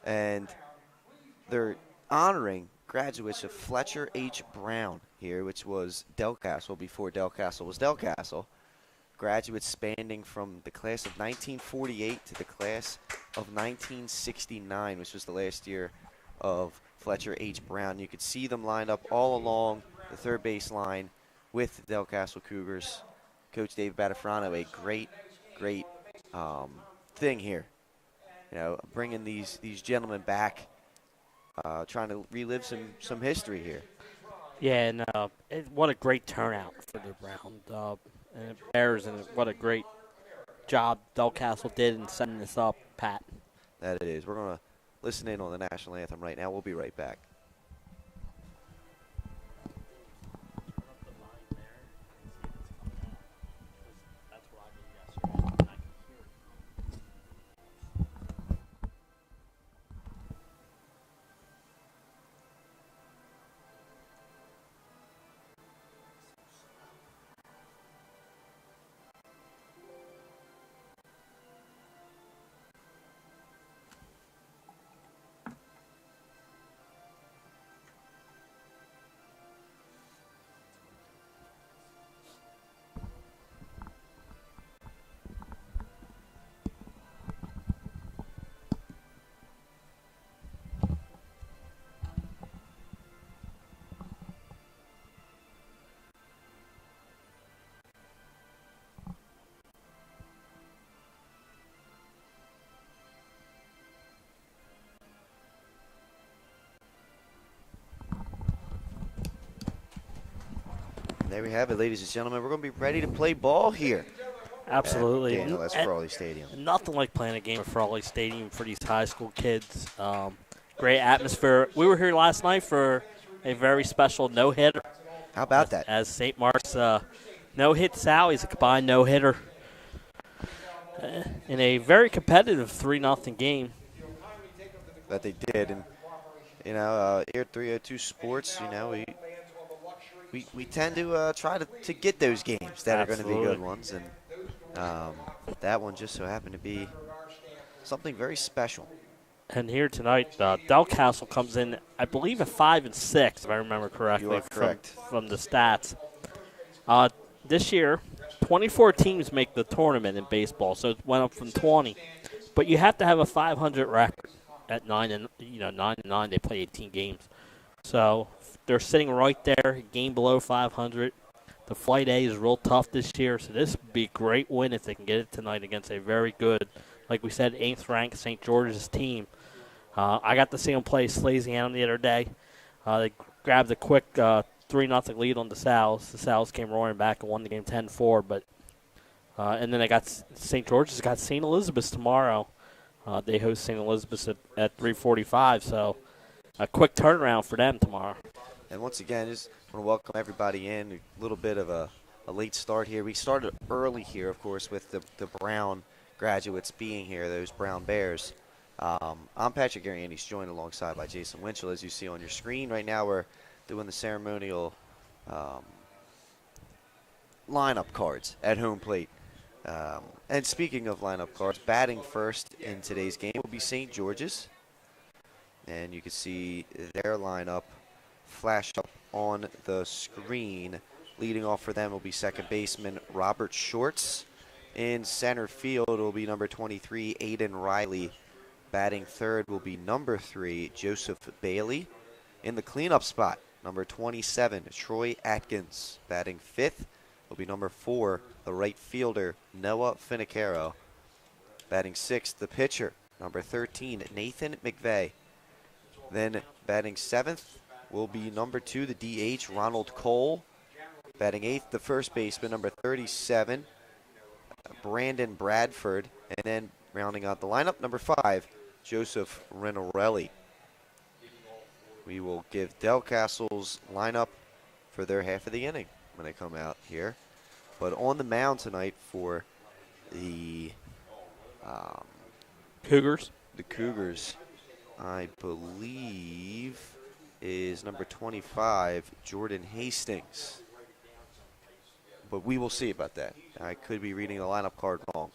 And they're honoring graduates of Fletcher H. Brown here, which was DelCastle before DelCastle was DelCastle. Graduates spanning from the class of 1948 to the class of 1969, which was the last year of Fletcher H. Brown. You could see them lined up all along the third base line with the DelCastle Cougars. Coach Dave Batafrano, a great thing here. You know, bringing these gentlemen back, trying to relive some history here. Yeah, and what a great turnout for the Browns and Bears, and what a great job DelCastle did in setting this up, Pat. That it is. We're going to listen in on the national anthem right now. We'll be right back. There we have it, ladies and gentlemen. We're going to be ready to play ball here. Absolutely. That's Frawley Stadium. Nothing like playing a game at Frawley Stadium for these high school kids. Great atmosphere. We were here last night for a very special no-hitter. How about that? As St. Mark's no-hit Sally's a combined no-hitter in a very competitive 3-0 game. That they did. And, you know, here at 302 Sports, you know, we tend to try to get those games that are going to be good ones. And that one just so happened to be something very special. And here tonight, DelCastle comes in, I believe, at 5-6, if I remember correctly. You are correct. From the stats. This year, 24 teams make the tournament in baseball, so it went up from 20. But you have to have a 500 record at 9-9. They play 18 games, so they're sitting right there, a game below 500. The Flight A is real tough this year, so this would be a great win if they can get it tonight against a very good, like we said, 8th-ranked St. George's team. I got to see them play Slasianum the other day. They grabbed a quick 3-0 lead on the Sal's. The Sal's came roaring back and won the game 10-4. But and then they got St. George's got St. Elizabeth's tomorrow. They host St. Elizabeth's at 3:45. So a quick turnaround for them tomorrow. And once again, just want to welcome everybody in. A little bit of a late start here. We started early here, of course, with the Brown graduates being here, those Brown Bears. I'm Patrick Ariandes, joined alongside by Jason Winchell. As you see on your screen right now, we're doing the ceremonial lineup cards at home plate. And speaking of lineup cards, batting first in today's game will be St. George's. And you can see their lineup flash up on the screen. Leading off for them will be second baseman Robert Shorts. In center field will be number 23, Aiden Riley. Batting third will be number 3, Joseph Bailey. In the cleanup spot, number 27, Troy Atkins. Batting fifth will be number 4, the right fielder, Noah Finicaro. Batting sixth, the pitcher, number 13, Nathan McVeigh. Then batting seventh will be number 2, the DH, Ronald Cole. Batting eighth, the first baseman, number 37, Brandon Bradford. And then rounding out the lineup, number 5, Joseph Renarelli. We will give DelCastle's lineup for their half of the inning when they come out here. But on the mound tonight for the Cougars, I believe, is number 25, Jordan Hastings. But we will see about that. I could be reading the lineup card wrong.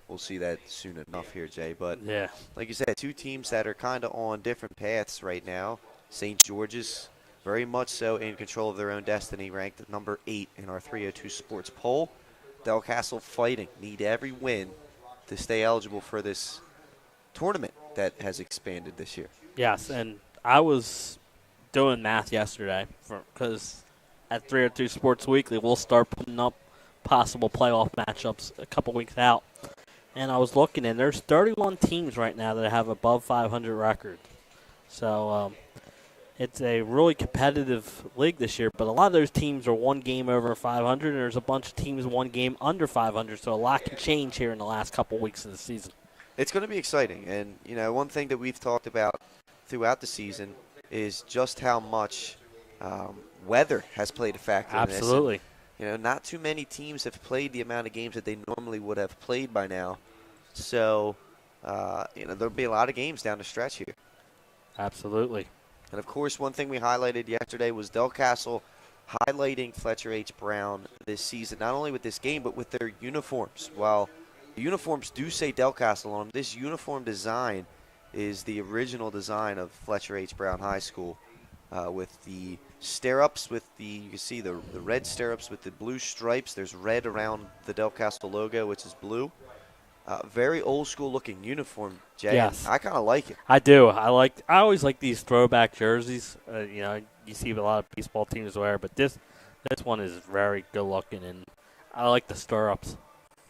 we'll see that soon enough here, Jay. But Yeah. like you said, two teams that are kind of on different paths right now. St. George's very much so in control of their own destiny, ranked at number 8 in our 302 Sports poll. DelCastle fighting, need every win to stay eligible for this tournament that has expanded this year. Yes, and I was doing math yesterday because at 302 Sports Weekly, we'll start putting up possible playoff matchups a couple weeks out. And I was looking, and there's 31 teams right now that have above 500 records. So it's a really competitive league this year, but a lot of those teams are one game over 500, and there's a bunch of teams one game under 500, so a lot can change here in the last couple weeks of the season. It's going to be exciting, and one thing that we've talked about throughout the season is just how much weather has played a factor in this. Absolutely. And, not too many teams have played the amount of games that they normally would have played by now. So, there'll be a lot of games down the stretch here. Absolutely. And, of course, one thing we highlighted yesterday was DelCastle highlighting Fletcher H. Brown this season, not only with this game but with their uniforms. While the uniforms do say DelCastle on them, this uniform design is the original design of Fletcher H. Brown High School with the stirrups, you can see the red stirrups with the blue stripes. There's red around the DelCastle logo, which is blue. Very old school looking uniform, Jay. Yes. I kind of like it. I do. I always like these throwback jerseys. You see a lot of baseball teams wear, but this one is very good looking, and I like the stirrups.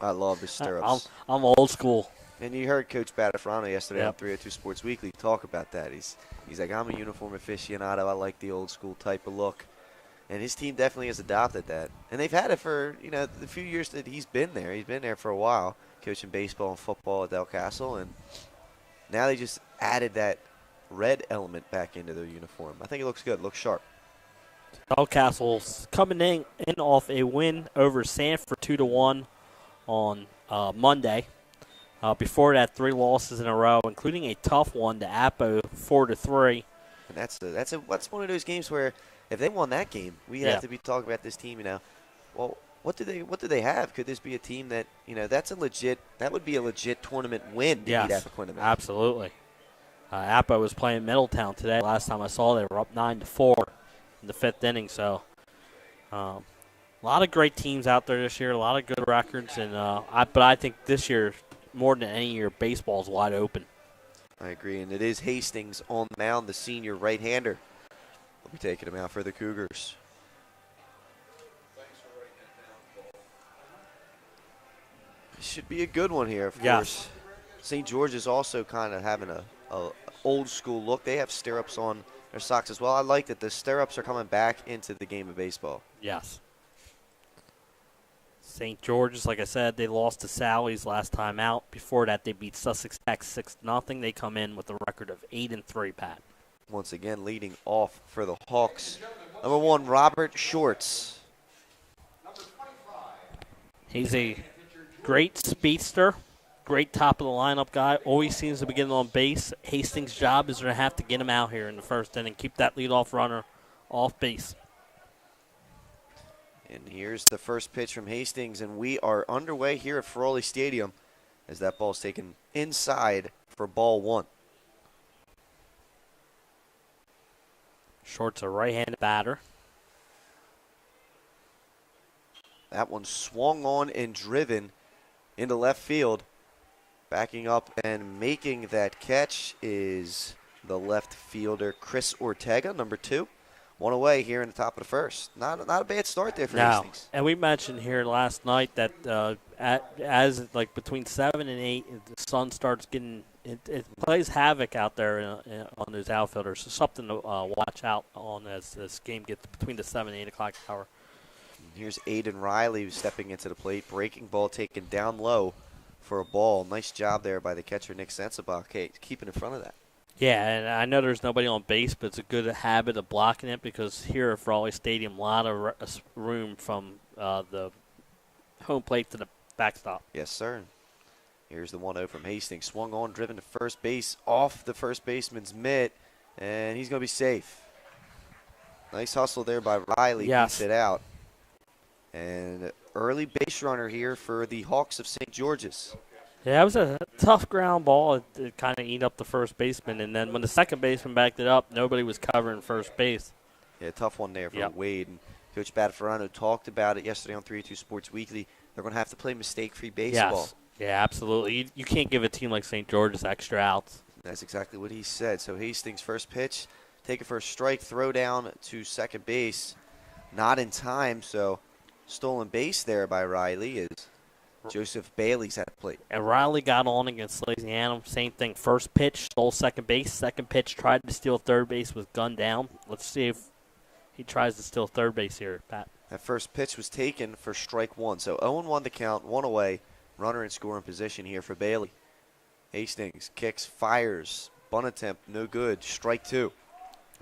I love the stirrups. I'm old school. And you heard Coach Batafrano yesterday on Yep. 302 Sports Weekly talk about that. He's like, I'm a uniform aficionado. I like the old school type of look. And his team definitely has adopted that. And they've had it for, the few years that he's been there. He's been there for a while, coaching baseball and football at DelCastle. And now they just added that red element back into their uniform. I think it looks good. It looks sharp. DelCastle's coming in off a win over Sanford 2-1 on Monday. Before that, 3 losses in a row, including a tough one to Appo 4-3. And that's one of those games where if they won that game, we have to be talking about this team. Well, what do they have? Could this be a team that that would be a legit tournament win to beat Appoquinimink? Absolutely. Appo was playing Middletown today. Last time I saw, they were up 9-4 in the 5th inning. So, a lot of great teams out there this year. A lot of good records, and but I think this year, more than any year, baseball is wide open. I agree, and it is Hastings on the mound, the senior right-hander. We'll be taking him out for the Cougars. This should be a good one here, of course. St. George is also kind of having a old school look. They have stirrups on their socks as well. I like that the stirrups are coming back into the game of baseball. Yes. St. George's, like I said, they lost to Sally's last time out. Before that, they beat Sussex Tech 6-0. They come in with a record of 8-3, Pat. Once again, leading off for the Hawks. Number 1, Robert Shorts. He's a great speedster, great top-of-the-lineup guy, always seems to be getting on base. Hastings' job is to have to get him out here in the first inning, keep that leadoff runner off base. And here's the first pitch from Hastings, and we are underway here at Frawley Stadium as that ball's taken inside for ball 1. Short's a right-handed batter. That one swung on and driven into left field. Backing up and making that catch is the left fielder, Chris Ortega, number 2. 1 away here in the top of the first. Not a bad start there for Hastings. And we mentioned here last night that as between 7 and 8, the sun starts getting it plays havoc out there on those outfielders. So something to watch out on as this game gets between the 7 and 8 o'clock hour. Here's Aiden Riley stepping into the plate, breaking ball taken down low for a ball. Nice job there by the catcher Nick Sensabach, keeping in front of that. Yeah, and I know there's nobody on base, but it's a good habit of blocking it because here at Frawley Stadium, a lot of room from the home plate to the backstop. Yes, sir. Here's the 1-0 from Hastings. Swung on, driven to first base, off the first baseman's mitt, and he's going to be safe. Nice hustle there by Riley. Yes. Beats it out. And early base runner here for the Hawks of St. George's. Yeah, it was a tough ground ball. It kind of ate up the first baseman, and then when the second baseman backed it up, nobody was covering first base. Yeah, tough one there for Yep. Wade. And Coach Bataferrano talked about it yesterday on 302 Sports Weekly. They're going to have to play mistake-free baseball. Yes. Yeah, absolutely. You can't give a team like St. George's extra outs. That's exactly what he said. So Hastings' first pitch, take it for a strike, throw down to second base. Not in time, so stolen base there by Riley is Joseph Bailey's at the plate. And Riley got on against Laziano. Same thing. First pitch, stole second base. Second pitch, tried to steal third base, was gunned down. Let's see if he tries to steal third base here, Pat. That first pitch was taken for strike one. So 0-1 the count, one away. Runner in scoring position here for Bailey. Hastings kicks, fires. Bunt attempt, no good. Strike two.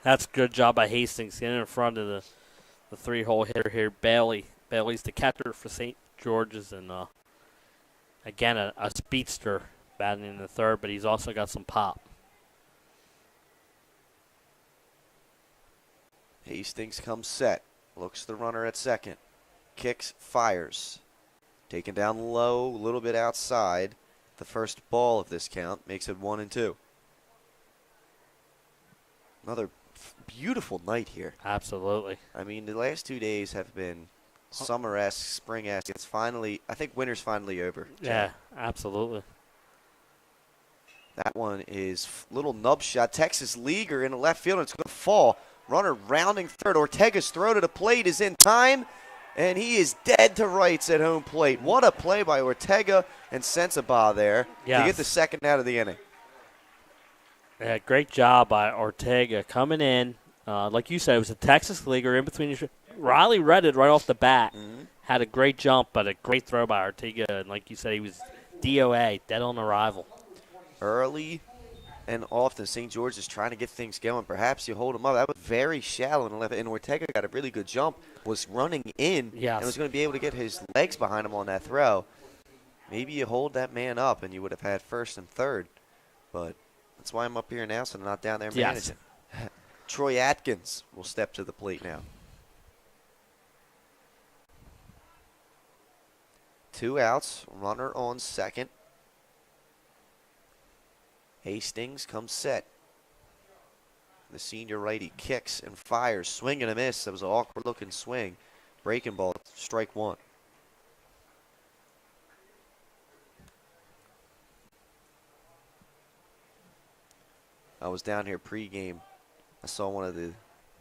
That's a good job by Hastings getting in front of the three-hole hitter here, Bailey. Bailey's the catcher for St. George's, and again, a speedster batting in the third, but he's also got some pop. Hastings comes set. Looks the runner at second. Kicks, fires. Taken down low, a little bit outside. The first ball of this count makes it 1-2. Another beautiful night here. Absolutely. I mean, the last 2 days have been summer-esque, spring-esque. It's finally, I think winter's finally over. Yeah, absolutely. That one is little nub shot. Texas Leaguer in the left field, and it's going to fall. Runner rounding third. Ortega's throw to the plate is in time, and he is dead to rights at home plate. What a play by Ortega and Sensabaugh there to get the second out of the inning. Yeah, great job by Ortega coming in. Like you said, it was a Texas Leaguer in between. Riley read it right off the bat. Mm-hmm. Had a great jump, but a great throw by Ortega. And like you said, he was DOA, dead on arrival. Early and often, St. George is trying to get things going. Perhaps you hold him up. That was very shallow in the left, and Ortega got a really good jump, was running in, yes, and was going to be able to get his legs behind him on that throw. Maybe you hold that man up, and you would have had first and third. But that's why I'm up here now, so I'm not down there managing. Yes. Troy Atkins will step to the plate now. 2 outs, runner on second. Hastings comes set. The senior righty kicks and fires. Swing and a miss. That was an awkward-looking swing. Breaking ball, strike one. I was down here pregame. I saw one of the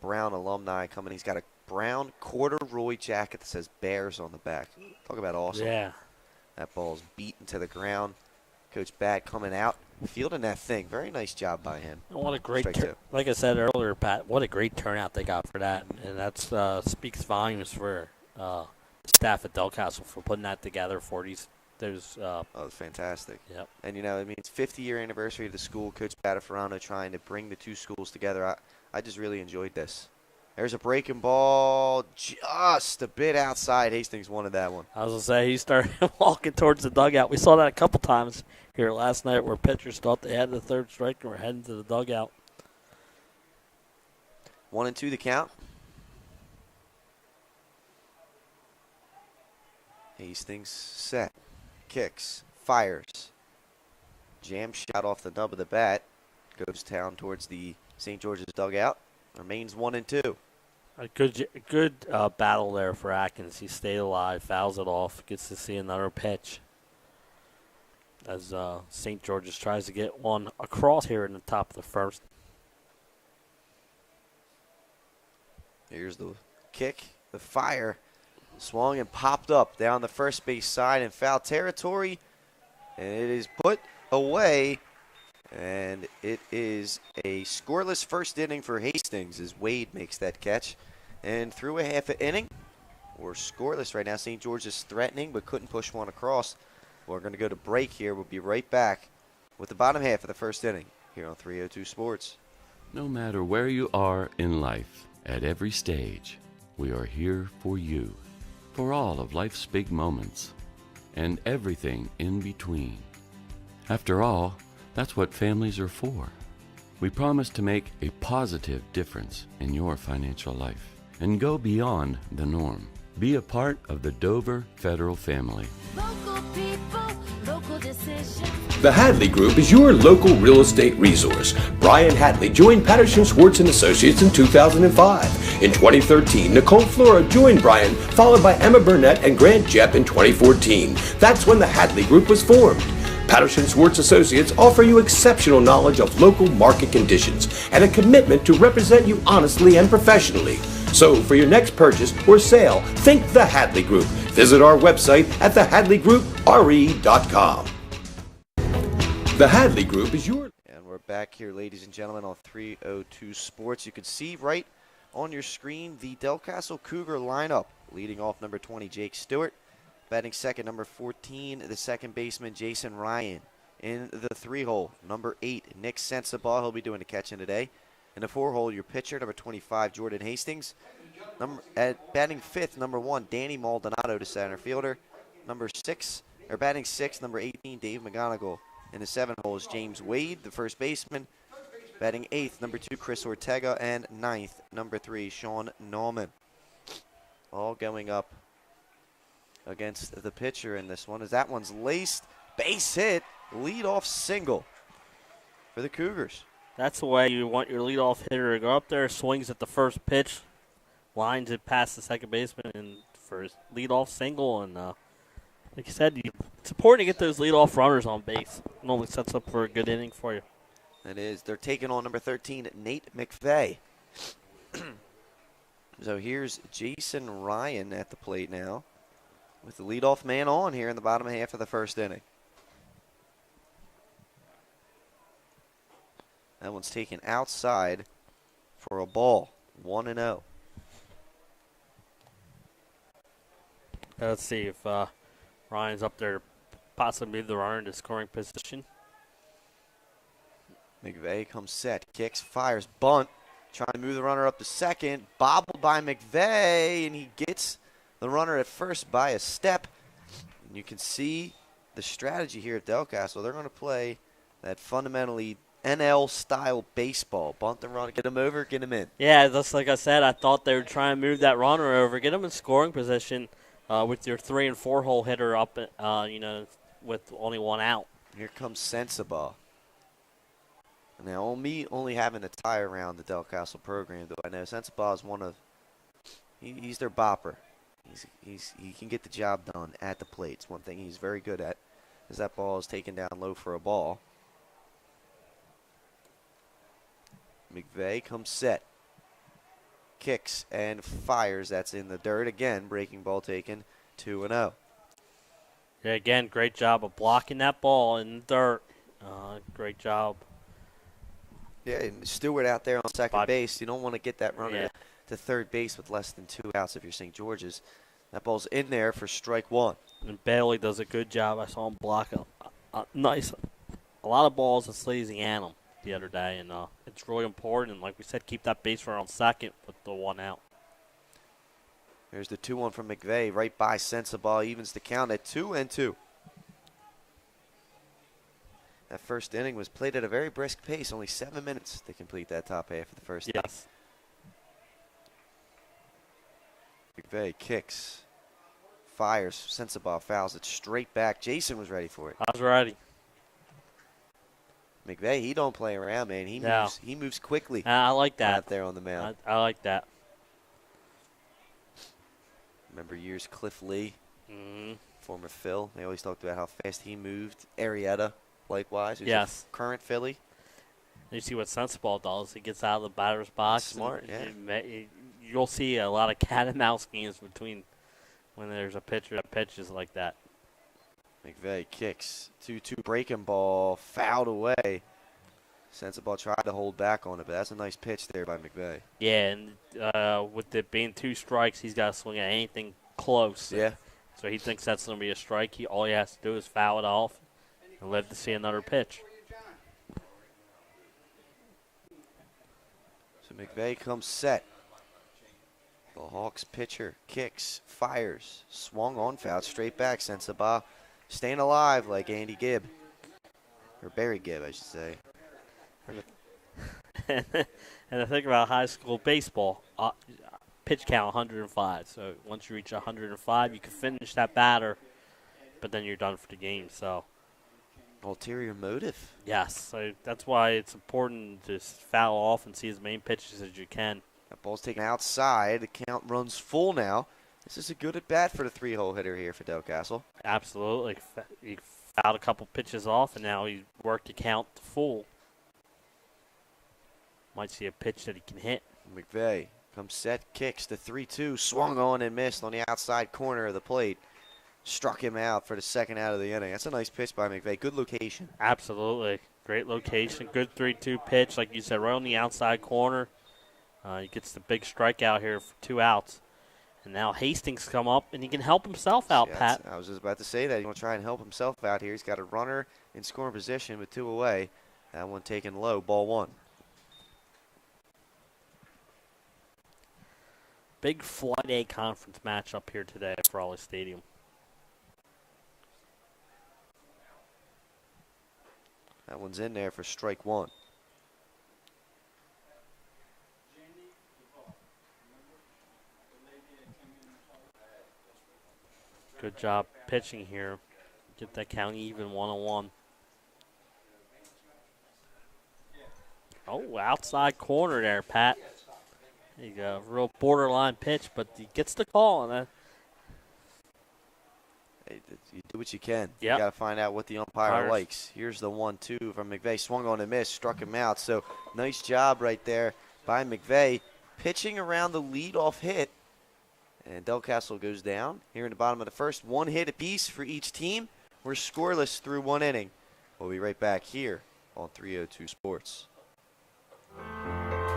Brown alumni coming. He's got a brown corduroy jacket that says Bears on the back. Talk about awesome. Yeah. That ball's beaten to the ground. Coach Bat coming out, fielding that thing. Very nice job by him. What a great Strike two. like I said earlier, Pat, what a great turnout they got for that. And that speaks volumes for the staff at DelCastle for putting that together for those. Oh, it's fantastic. Yep. And, you know, I mean, it's 50-year anniversary of the school. Coach Bataferano trying to bring the two schools together. I just really enjoyed this. There's a breaking ball just a bit outside. Hastings wanted that one. I was going to say, he started walking towards the dugout. We saw that a couple times here last night where pitchers thought they had the third strike and were heading to the dugout. 1-2 the count. Hastings set. Kicks. Fires. Jam shot off the nub of the bat. Goes down towards the St. George's dugout. Remains 1-2. A good battle there for Atkins. He stayed alive, fouls it off, gets to see another pitch as St. George's tries to get one across here in the top of the first. Here's the kick, the fire, swung and popped up down the first base side in foul territory, and it is put away. And it is a scoreless first inning for Hastings as Wade makes that catch. And through a half an inning, we're scoreless right now. St. George is threatening but couldn't push one across. We're going to go to break here. We'll be right back with the bottom half of the first inning here on 302 Sports. No matter where you are in life, at every stage, we are here for you. For all of life's big moments and everything in between. After all, that's what families are for. We promise to make a positive difference in your financial life and go beyond the norm. Be a part of the Dover Federal family. Local people, local The Hadley Group is your local real estate resource. Brian Hadley joined Patterson Schwartz & Associates in 2005. In 2013, Nicole Flora joined Brian, followed by Emma Burnett and Grant Jepp in 2014. That's when the Hadley Group was formed. Patterson Schwartz Associates offer you exceptional knowledge of local market conditions and a commitment to represent you honestly and professionally. So for your next purchase or sale, think the Hadley Group. Visit our website at thehadleygroup.re.com. The Hadley Group is your... And we're back here, ladies and gentlemen, on 302 Sports. You can see right on your screen the DelCastle Cougar lineup. Leading off number 20, Jake Stewart. Batting second, number 14, the second baseman, Jason Ryan. In the 3-hole, number 8, Nick Sensabaugh. He'll be doing the catching today. In the 4-hole, your pitcher, number 25, Jordan Hastings. Batting fifth, number 1, Danny Maldonado, the center fielder. Batting sixth, number 18, Dave McGonigal. In the 7-hole is James Wade, the first baseman. Batting eighth, number 2, Chris Ortega. And ninth, number 3, Sean Norman. All going up against the pitcher in this one, as that one's laced. Base hit, leadoff single for the Cougars. That's the way you want your leadoff hitter to go up there, swings at the first pitch, lines it past the second baseman and for his leadoff single. And like you said, it's important to get those leadoff runners on base. It only sets up for a good inning for you. It is. They're taking on number 13, Nate McVeigh. So here's Jason Ryan at the plate now, with the leadoff man on here in the bottom half of the first inning. That one's taken outside for a ball, 1-0. Let's see if Ryan's up there to possibly move the runner into scoring position. McVeigh comes set, kicks, fires, bunt, trying to move the runner up to second, bobbled by McVeigh, and he gets the runner at first by a step. And you can see the strategy here at DelCastle. They're going to play that fundamentally NL-style baseball. Bunt the runner, get him over, get him in. Yeah, just like I said, I thought they would try and move that runner over, get him in scoring position with your 3- and 4-hole hitter up, with only one out. Here comes Sensabaugh. Now, me only having a tie around the DelCastle program, though I know Sensabaugh is one of he's their bopper. He can get the job done at the plate. It's one thing he's very good at, is that ball is taken down low for a ball. McVeigh comes set, kicks and fires. That's in the dirt again. Breaking ball taken, 2-0. Yeah, again, great job of blocking that ball in the dirt. Great job. Yeah, and Stewart out there on second base. You don't want to get that runner to third base with less than 2 outs if you're St. George's. That ball's in there for strike 1. And Bailey does a good job. I saw him block a lot of balls at Louisiana the other day, and it's really important. And like we said, keep that base runner on second with the 1 out. There's the 2-1 from McVeigh right by Sensabaugh, evens the count at 2-2. That first inning was played at a very brisk pace, only 7 minutes to complete that top half of the first inning. McVeigh kicks, fires, Sensabaugh fouls it straight back. Jason was ready for it. I was ready. McVeigh, he don't play around, man. He moves quickly. I like that. Out there on the mound. I like that. Remember years Cliff Lee, former Phil. They always talked about how fast he moved. Arrieta, likewise. Who's current Philly. You see what Sensabaugh does. He gets out of the batter's box. Smart, yeah. You'll see a lot of cat and mouse games between when there's a pitcher that pitches like that. McVeigh kicks. 2-2 breaking ball, fouled away. Sensabaugh tried to hold back on it, but that's a nice pitch there by McVeigh. Yeah, and with it being 2 strikes, he's got to swing at anything close. Yeah. So he thinks that's going to be a strike. All he has to do is foul it off and live to see another pitch. So McVeigh comes set. The Hawks pitcher kicks, fires, swung on, foul straight back. Sensabaugh staying alive like Andy Gibb. Or Barry Gibb, I should say. And the thing about high school baseball, pitch count 105. So once you reach 105, you can finish that batter, but then you're done for the game. So Ulterior motive. Yes, so that's why it's important to foul off and see as many pitches as you can. That ball's taken outside. The count runs full now. This is a good at bat for the 3-hole hitter here for DelCastle. Absolutely. He fouled a couple pitches off, and now he worked the count to full. Might see a pitch that he can hit. McVeigh comes set, kicks the 3-2, swung on and missed on the outside corner of the plate. Struck him out for the second out of the inning. That's a nice pitch by McVeigh. Good location. Absolutely. Great location. Good 3-2 pitch. Like you said, right on the outside corner. He gets the big strikeout here for 2 outs. And now Hastings come up, and he can help himself out, Yeah, Pat. I was just about to say that. He's going to try and help himself out here. He's got a runner in scoring position with 2 away. That one taken low, ball 1. Big Flood A conference match up here today at Frawley Stadium. That one's in there for strike 1. Good job pitching here. Get that count even 1-1. Oh, outside corner there, Pat. There you go. Real borderline pitch, but he gets the call on that. Hey, you do what you can. Yep. You got to find out what the umpire Umpires. likes. Here's the 1-2 from McVeigh. Swung on and missed, struck him out. So nice job right there by McVeigh. Pitching around the leadoff hit. And DelCastle goes down here in the bottom of the first. 1 hit apiece for each team. We're scoreless through 1 inning. We'll be right back here on 302 Sports.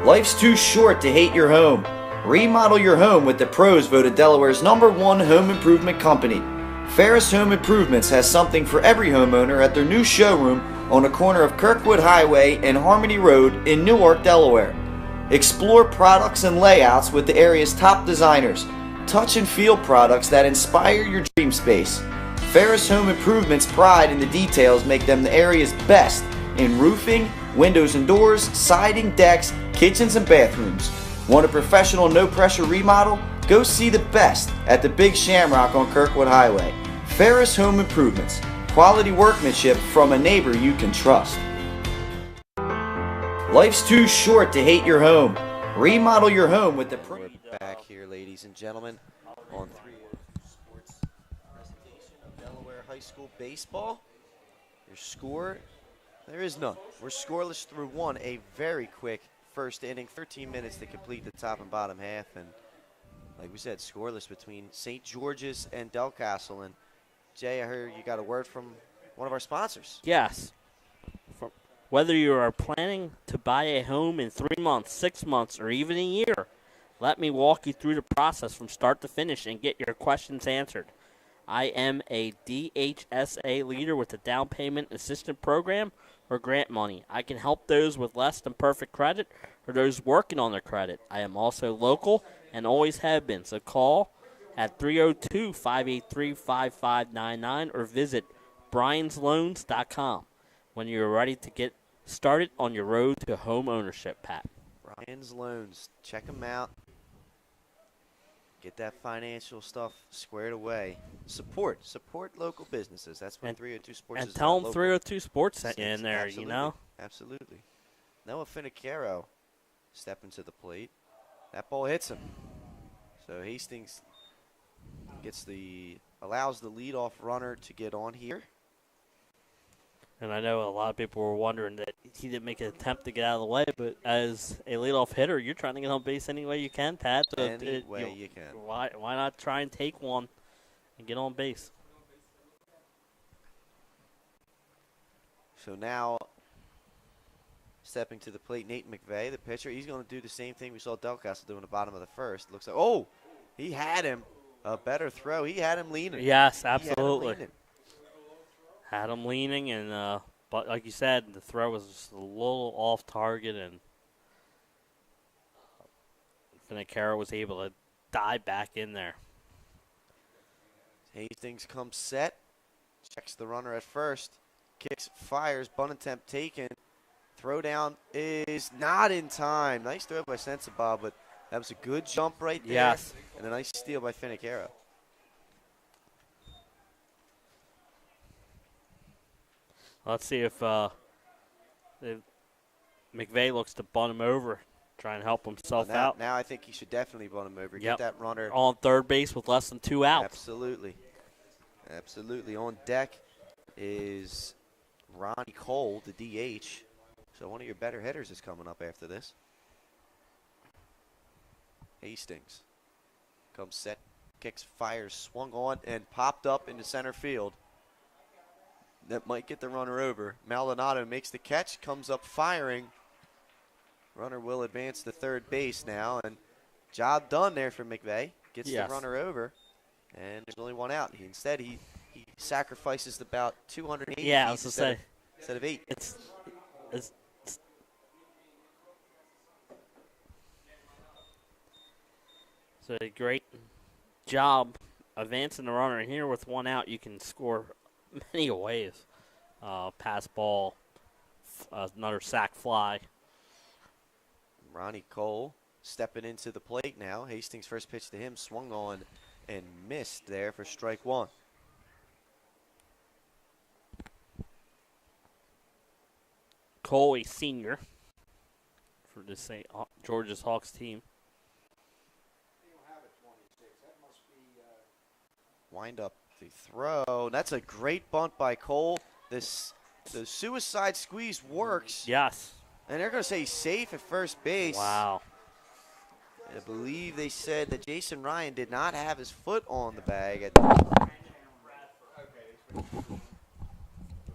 Life's too short to hate your home. Remodel your home with the pros voted Delaware's #1 home improvement company. Ferris Home Improvements has something for every homeowner at their new showroom on the corner of Kirkwood Highway and Harmony Road in Newark, Delaware. Explore products and layouts with the area's top designers. Touch and feel products that inspire your dream space. Ferris Home Improvement's pride in the details make them the area's best in roofing, windows and doors, siding, decks, kitchens, and bathrooms. Want a professional, no-pressure remodel? Go see the best at the Big Shamrock on Kirkwood Highway. Ferris Home Improvements. Quality workmanship from a neighbor you can trust. Life's too short to hate your home. Remodel your home with the We're back here, ladies and gentlemen, on 302 Sports presentation of Delaware High School baseball. Your score, there is none. We're scoreless through 1. A very quick first inning, 13 minutes to complete the top and bottom half, and like we said, scoreless between St. George's and DelCastle. And Jay, I heard you got a word from one of our sponsors. Yes. Whether you are planning to buy a home in 3 months, 6 months, or even a year, let me walk you through the process from start to finish and get your questions answered. I am a DHSA leader with the Down Payment Assistance Program or grant money. I can help those with less than perfect credit or those working on their credit. I am also local and always have been, so call at 302-583-5599 or visit briansloans.com when you're ready to get started on your road to home ownership, Pat. Brian's Loans. Check them out. Get that financial stuff squared away. Support local businesses. That's what 302 Sports And is tell about, them local. 302 Sports sent you in there, Absolutely. you know? Absolutely. Noah Finicaro stepping to the plate. That ball hits him. So Hastings allows the leadoff runner to get on here. And I know a lot of people were wondering that he didn't make an attempt to get out of the way, but as a leadoff hitter, you're trying to get on base any way you can, Pat. So Any way you can. Why not try and take one and get on base? So now, stepping to the plate, Nate McVeigh, the pitcher. He's going to do the same thing we saw DelCastle do in the bottom of the first. Looks like, he had him. A better throw. He had him leaning. Yes, He had him absolutely. leaning. Had him leaning, and but like you said, the throw was just a little off target, and Finicaro was able to dive back in there. Hastings comes set. Checks the runner at first. Kicks, fires, bunt attempt taken. Throw down is not in time. Nice throw by Sensabaugh, but that was a good jump right there. Yes. And a nice steal by Finicaro. Let's see if McVay looks to bunt him over, try and help himself out. Now I think he should definitely bunt him over. Yep. Get that runner on third base with less than 2 outs. Absolutely. Absolutely. On deck is Ronnie Cole, the DH. So one of your better hitters is coming up after this. Hastings comes set, kicks, fires, swung on, and popped up into center field. That might get the runner over. Maldonado makes the catch, comes up firing. Runner will advance to third base now, and job done there for McVay. Gets the runner over, and there's only 1 out. Instead, he sacrifices about 280 feet I was instead of 8. It's a great job advancing the runner. And here with 1 out, you can score many ways. Pass ball, another sac fly. Ronnie Cole stepping into the plate now. Hastings' first pitch to him swung on and missed there for strike 1. Cole, a senior for the St. George's Hawks team. Wind up the throw. That's a great bunt by Cole. The suicide squeeze works. Yes. And they're going to say he's safe at first base. Wow. I believe they said that Jason Ryan did not have his foot on the bag.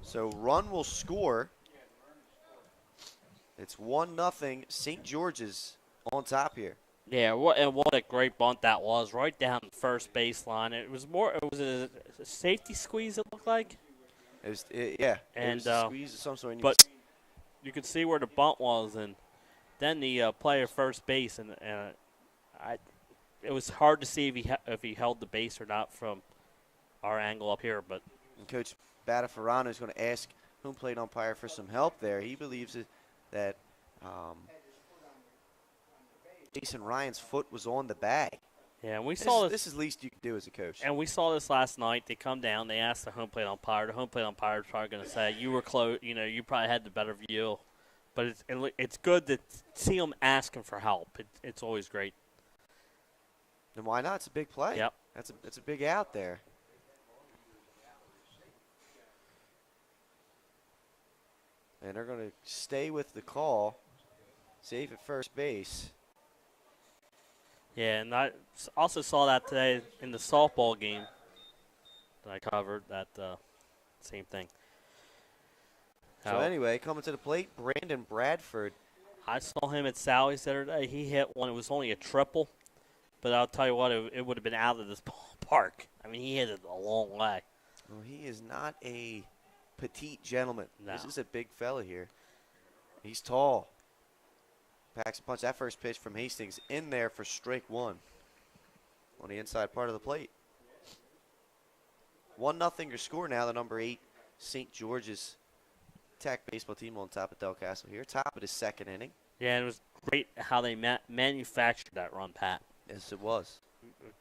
So run will score. It's 1-0 St. George's on top here. Yeah, what a great bunt that was, right down the first baseline. It was a safety squeeze, it looked like. It was and a squeeze of some sort. But you could see where the bunt was, and then the player first base, and it was hard to see if he held the base or not from our angle up here. But Coach Batafarano is going to ask home plate umpire for some help there. He believes that Jason Ryan's foot was on the bag. Yeah, and we saw this is the least you can do as a coach. And we saw this last night. They come down. They ask the home plate umpire. The home plate umpire is probably going to say, "You were close. You probably had the better view." But it's good to see them asking for help. It's always great. And why not? It's a big play. Yep. It's a big out there. And they're going to stay with the call. Safe at first base. Yeah, and I also saw that today in the softball game that I covered, that same thing. So anyway, coming to the plate, Brandon Bradford. I saw him at Sally's the other day. He hit one. It was only a triple, but I'll tell you what, it would have been out of this ballpark. I mean, he hit it a long way. Well, he is not a petite gentleman. No. This is a big fella here. He's tall. Packs a punch. That first pitch from Hastings in there for strike 1 on the inside part of the plate. 1-0 your score now. The number 8 St. George's Tech baseball team on top of DelCastle here. Top of the second inning. Yeah, and it was great how they manufactured that run, Pat. Yes, it was.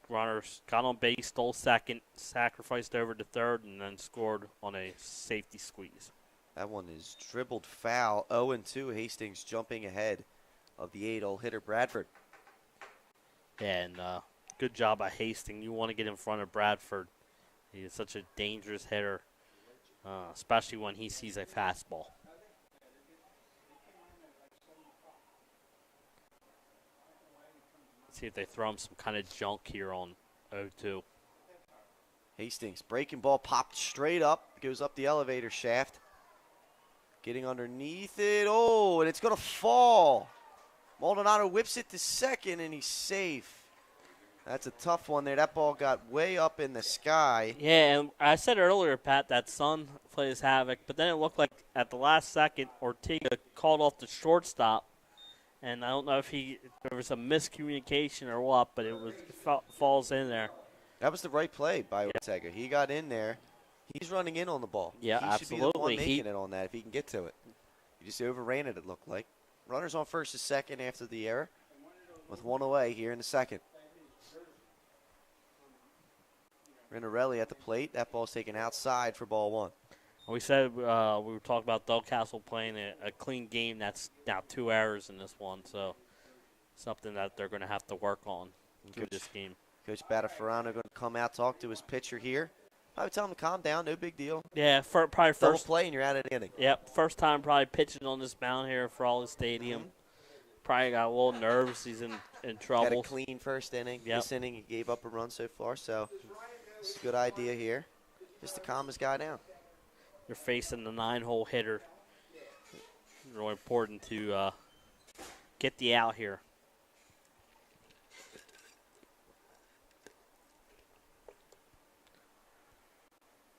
Runners got on base, stole second, sacrificed over to third, and then scored on a safety squeeze. That one is dribbled foul. 0-2. Hastings jumping ahead of the 8-hole hitter Bradford. And good job by Hastings. You want to get in front of Bradford. He is such a dangerous hitter, especially when he sees a fastball. Let's see if they throw him some kind of junk here on 0-2. Hastings breaking ball popped straight up. Goes up the elevator shaft. Getting underneath it. Oh, and it's going to fall. Maldonado whips it to second, and he's safe. That's a tough one there. That ball got way up in the sky. Yeah, and I said earlier, Pat, that Sun plays havoc, but then it looked like at the last second, Ortega called off the shortstop, and I don't know if there was a miscommunication or what, but it falls in there. That was the right play by Ortega. He got in there. He's running in on the ball. Yeah, he absolutely. Should be the one making it on that if he can get to it. He just overran it looked like. Runners on first and second after the error with 1 away here in the second. Rinarelli at the plate. That ball's taken outside for ball 1. We said we were talking about DelCastle playing a clean game. That's now 2 errors in this one, so something that they're going to have to work on through this game. Coach Batafarano going to come out, talk to his pitcher here. Probably tell him to calm down, no big deal. Yeah, probably Double first play and you're out of the inning. Yep, first time probably pitching on this mound here at Frawley Stadium. Probably got a little nervous. He's in trouble. Had a clean first inning. Yep. This inning he gave up a run so far, so it's a good idea here just to calm his guy down. You're facing the 9-hole hitter. Really important to get the out here.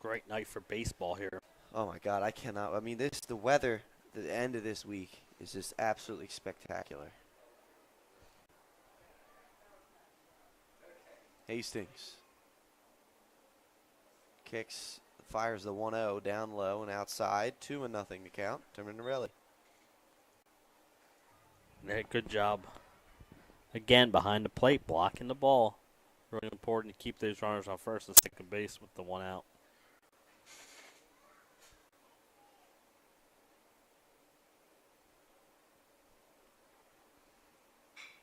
Great night for baseball here. Oh my God, I cannot. I mean, the weather, the end of this week is just absolutely spectacular. Hastings kicks, fires the 1-0 down low and outside, 2-0 to count. Terminarelli. Yeah, good job. Again, behind the plate, blocking the ball. Really important to keep those runners on first and second base with the 1 out.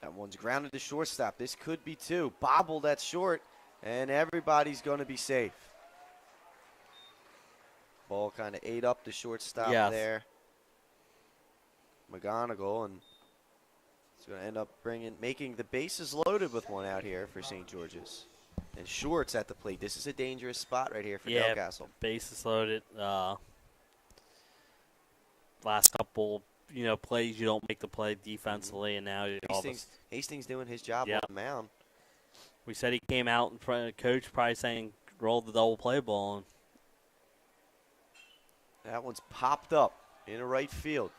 That one's grounded to shortstop. This could be 2. Bobbled at short, and everybody's going to be safe. Ball kind of ate up the shortstop there. McGonigal, and it's going to end up making the bases loaded with 1 out here for St. George's. And Short's at the plate. This is a dangerous spot right here for DelCastle. Bases loaded. Last couple plays you don't make the play defensively, and now Hastings doing his job on the mound. We said he came out in front of the coach, probably saying, roll the double play ball. And that one's popped up in right field.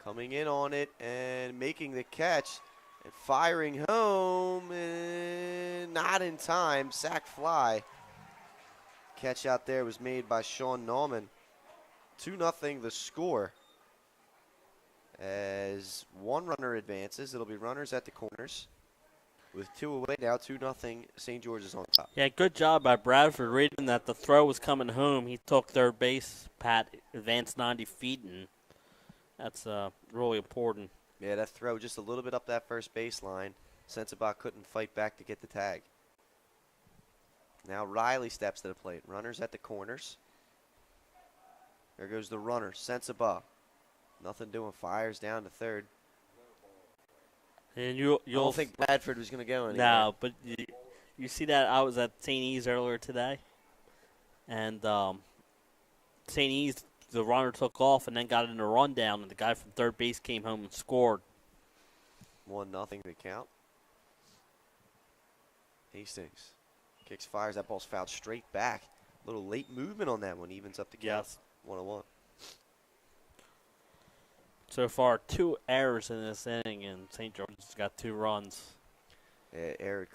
Coming in on it and making the catch and firing home. And not in time. Sac fly. Catch out there was made by Sean Nauman. 2-0 the score. As 1 runner advances, it'll be runners at the corners. With 2 away now, 2-0 St. George's on top. Yeah, good job by Bradford reading that the throw was coming home. He took third base, Pat advanced 90 feet, and that's really important. Yeah, that throw just a little bit up that first baseline. Sensabaugh couldn't fight back to get the tag. Now Riley steps to the plate. Runners at the corners. There goes the runner, Sensabaugh. Nothing doing, fires down to third. And you'll I don't think Bradford was going to go anywhere. No, but you see that I was at St. E's earlier today, and St. E's, the runner took off and then got in a rundown, and the guy from third base came home and scored. 1-0 to count. Hastings kicks, fires. That ball's fouled straight back. A little late movement on that one. Evens up the count. Yes. 1-1. So far, 2 errors in this inning, and St. George's has got 2 runs.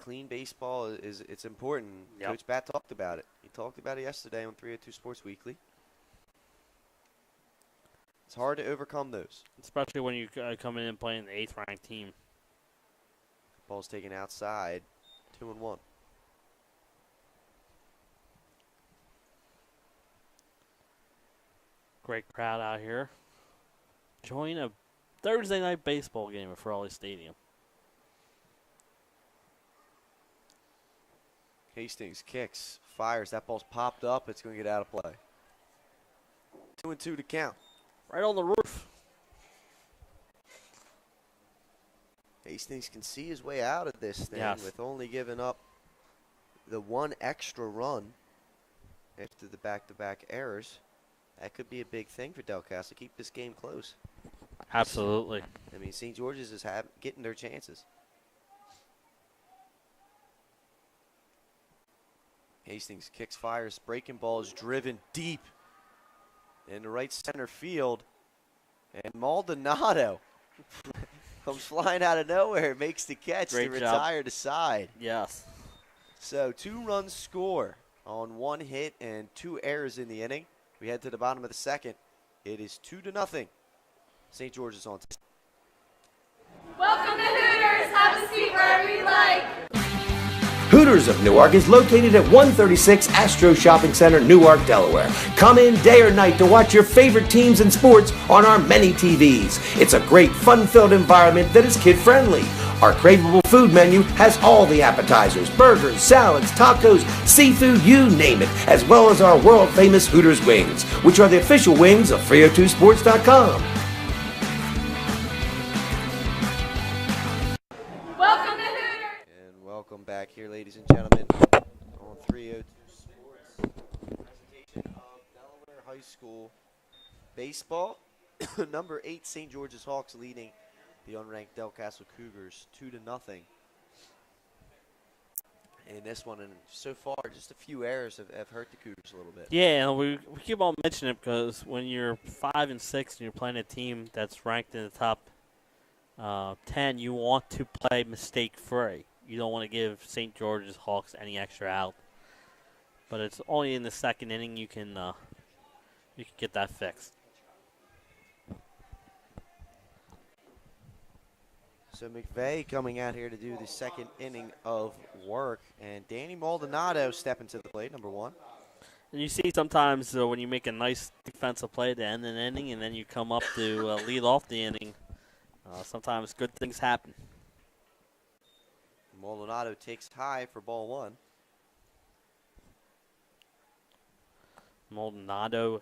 Clean baseball it's important. Yep. Coach Bat talked about it. He talked about it yesterday on 302 Sports Weekly. It's hard to overcome those. Especially when you come in and playing the 8th-ranked team. Ball's taken outside, 2-1. Great crowd out here. Join a Thursday night baseball game at Frawley Stadium. Hastings kicks, fires. That ball's popped up. It's going to get out of play. 2-2 to count. Right on the roof. Hastings can see his way out of this thing with only giving up the 1 extra run after the back-to-back errors. That could be a big thing for DelCastle to keep this game close. Absolutely. I mean, St. George's is getting their chances. Hastings kicks, fires, breaking ball is driven deep in the right center field. And Maldonado comes flying out of nowhere, makes the catch to retire the side. Yes. So 2 runs score on 1 hit and 2 errors in the inning. We head to the bottom of the second. It is 2-0. St. George's on. Welcome to Hooters. Have a seat wherever you like. Hooters of Newark is located at 136 Astro Shopping Center, Newark, Delaware. Come in day or night to watch your favorite teams and sports on our many TVs. It's a great, fun-filled environment that is kid-friendly. Our craveable food menu has all the appetizers, burgers, salads, tacos, seafood, you name it, as well as our world-famous Hooters wings, which are the official wings of 302sports.com. Welcome back here, ladies and gentlemen, on 302 Sports. Presentation of Delaware High School baseball. Number 8 St. George's Hawks leading the unranked DelCastle Cougars 2-0. In this one, and so far, just a few errors have hurt the Cougars a little bit. Yeah, and we keep on mentioning it because when you're 5 and 6 and you're playing a team that's ranked in the top 10, you want to play mistake-free. You don't want to give St. George's Hawks any extra out. But it's only in the second inning you can get that fixed. So McVeigh coming out here to do the second inning of work, and Danny Maldonado stepping to the plate, number 1. And you see sometimes when you make a nice defensive play to end an inning and then you come up to lead off the inning, sometimes good things happen. Maldonado takes high for ball 1. Maldonado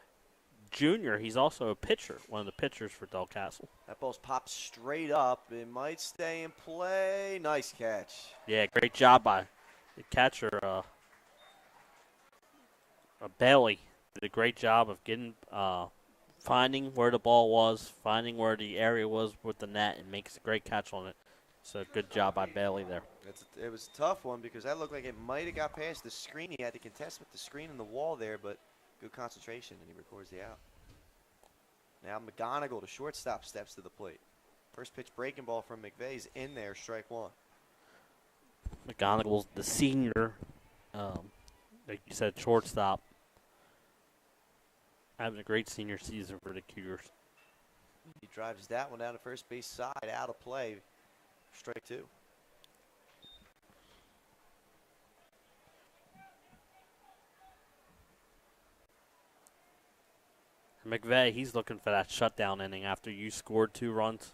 Jr., he's also a pitcher, one of the pitchers for DelCastle. That ball's popped straight up. It might stay in play. Nice catch. Yeah, great job by the catcher, Bailey. Did a great job of finding where the ball was, finding where the area was with the net, and makes a great catch on it. So good job by Bailey there. It was a tough one because that looked like it might have got past the screen. He had to contest with the screen and the wall there, but good concentration, and he records the out. Now McGonigal, the shortstop, steps to the plate. First pitch breaking ball from McVeigh's in there, strike 1. McGonigal's the senior, like you said, shortstop. Having a great senior season for the Cougars. He drives that one down the first base side, out of play, strike 2. McVeigh, he's looking for that shutdown inning after you scored 2 runs.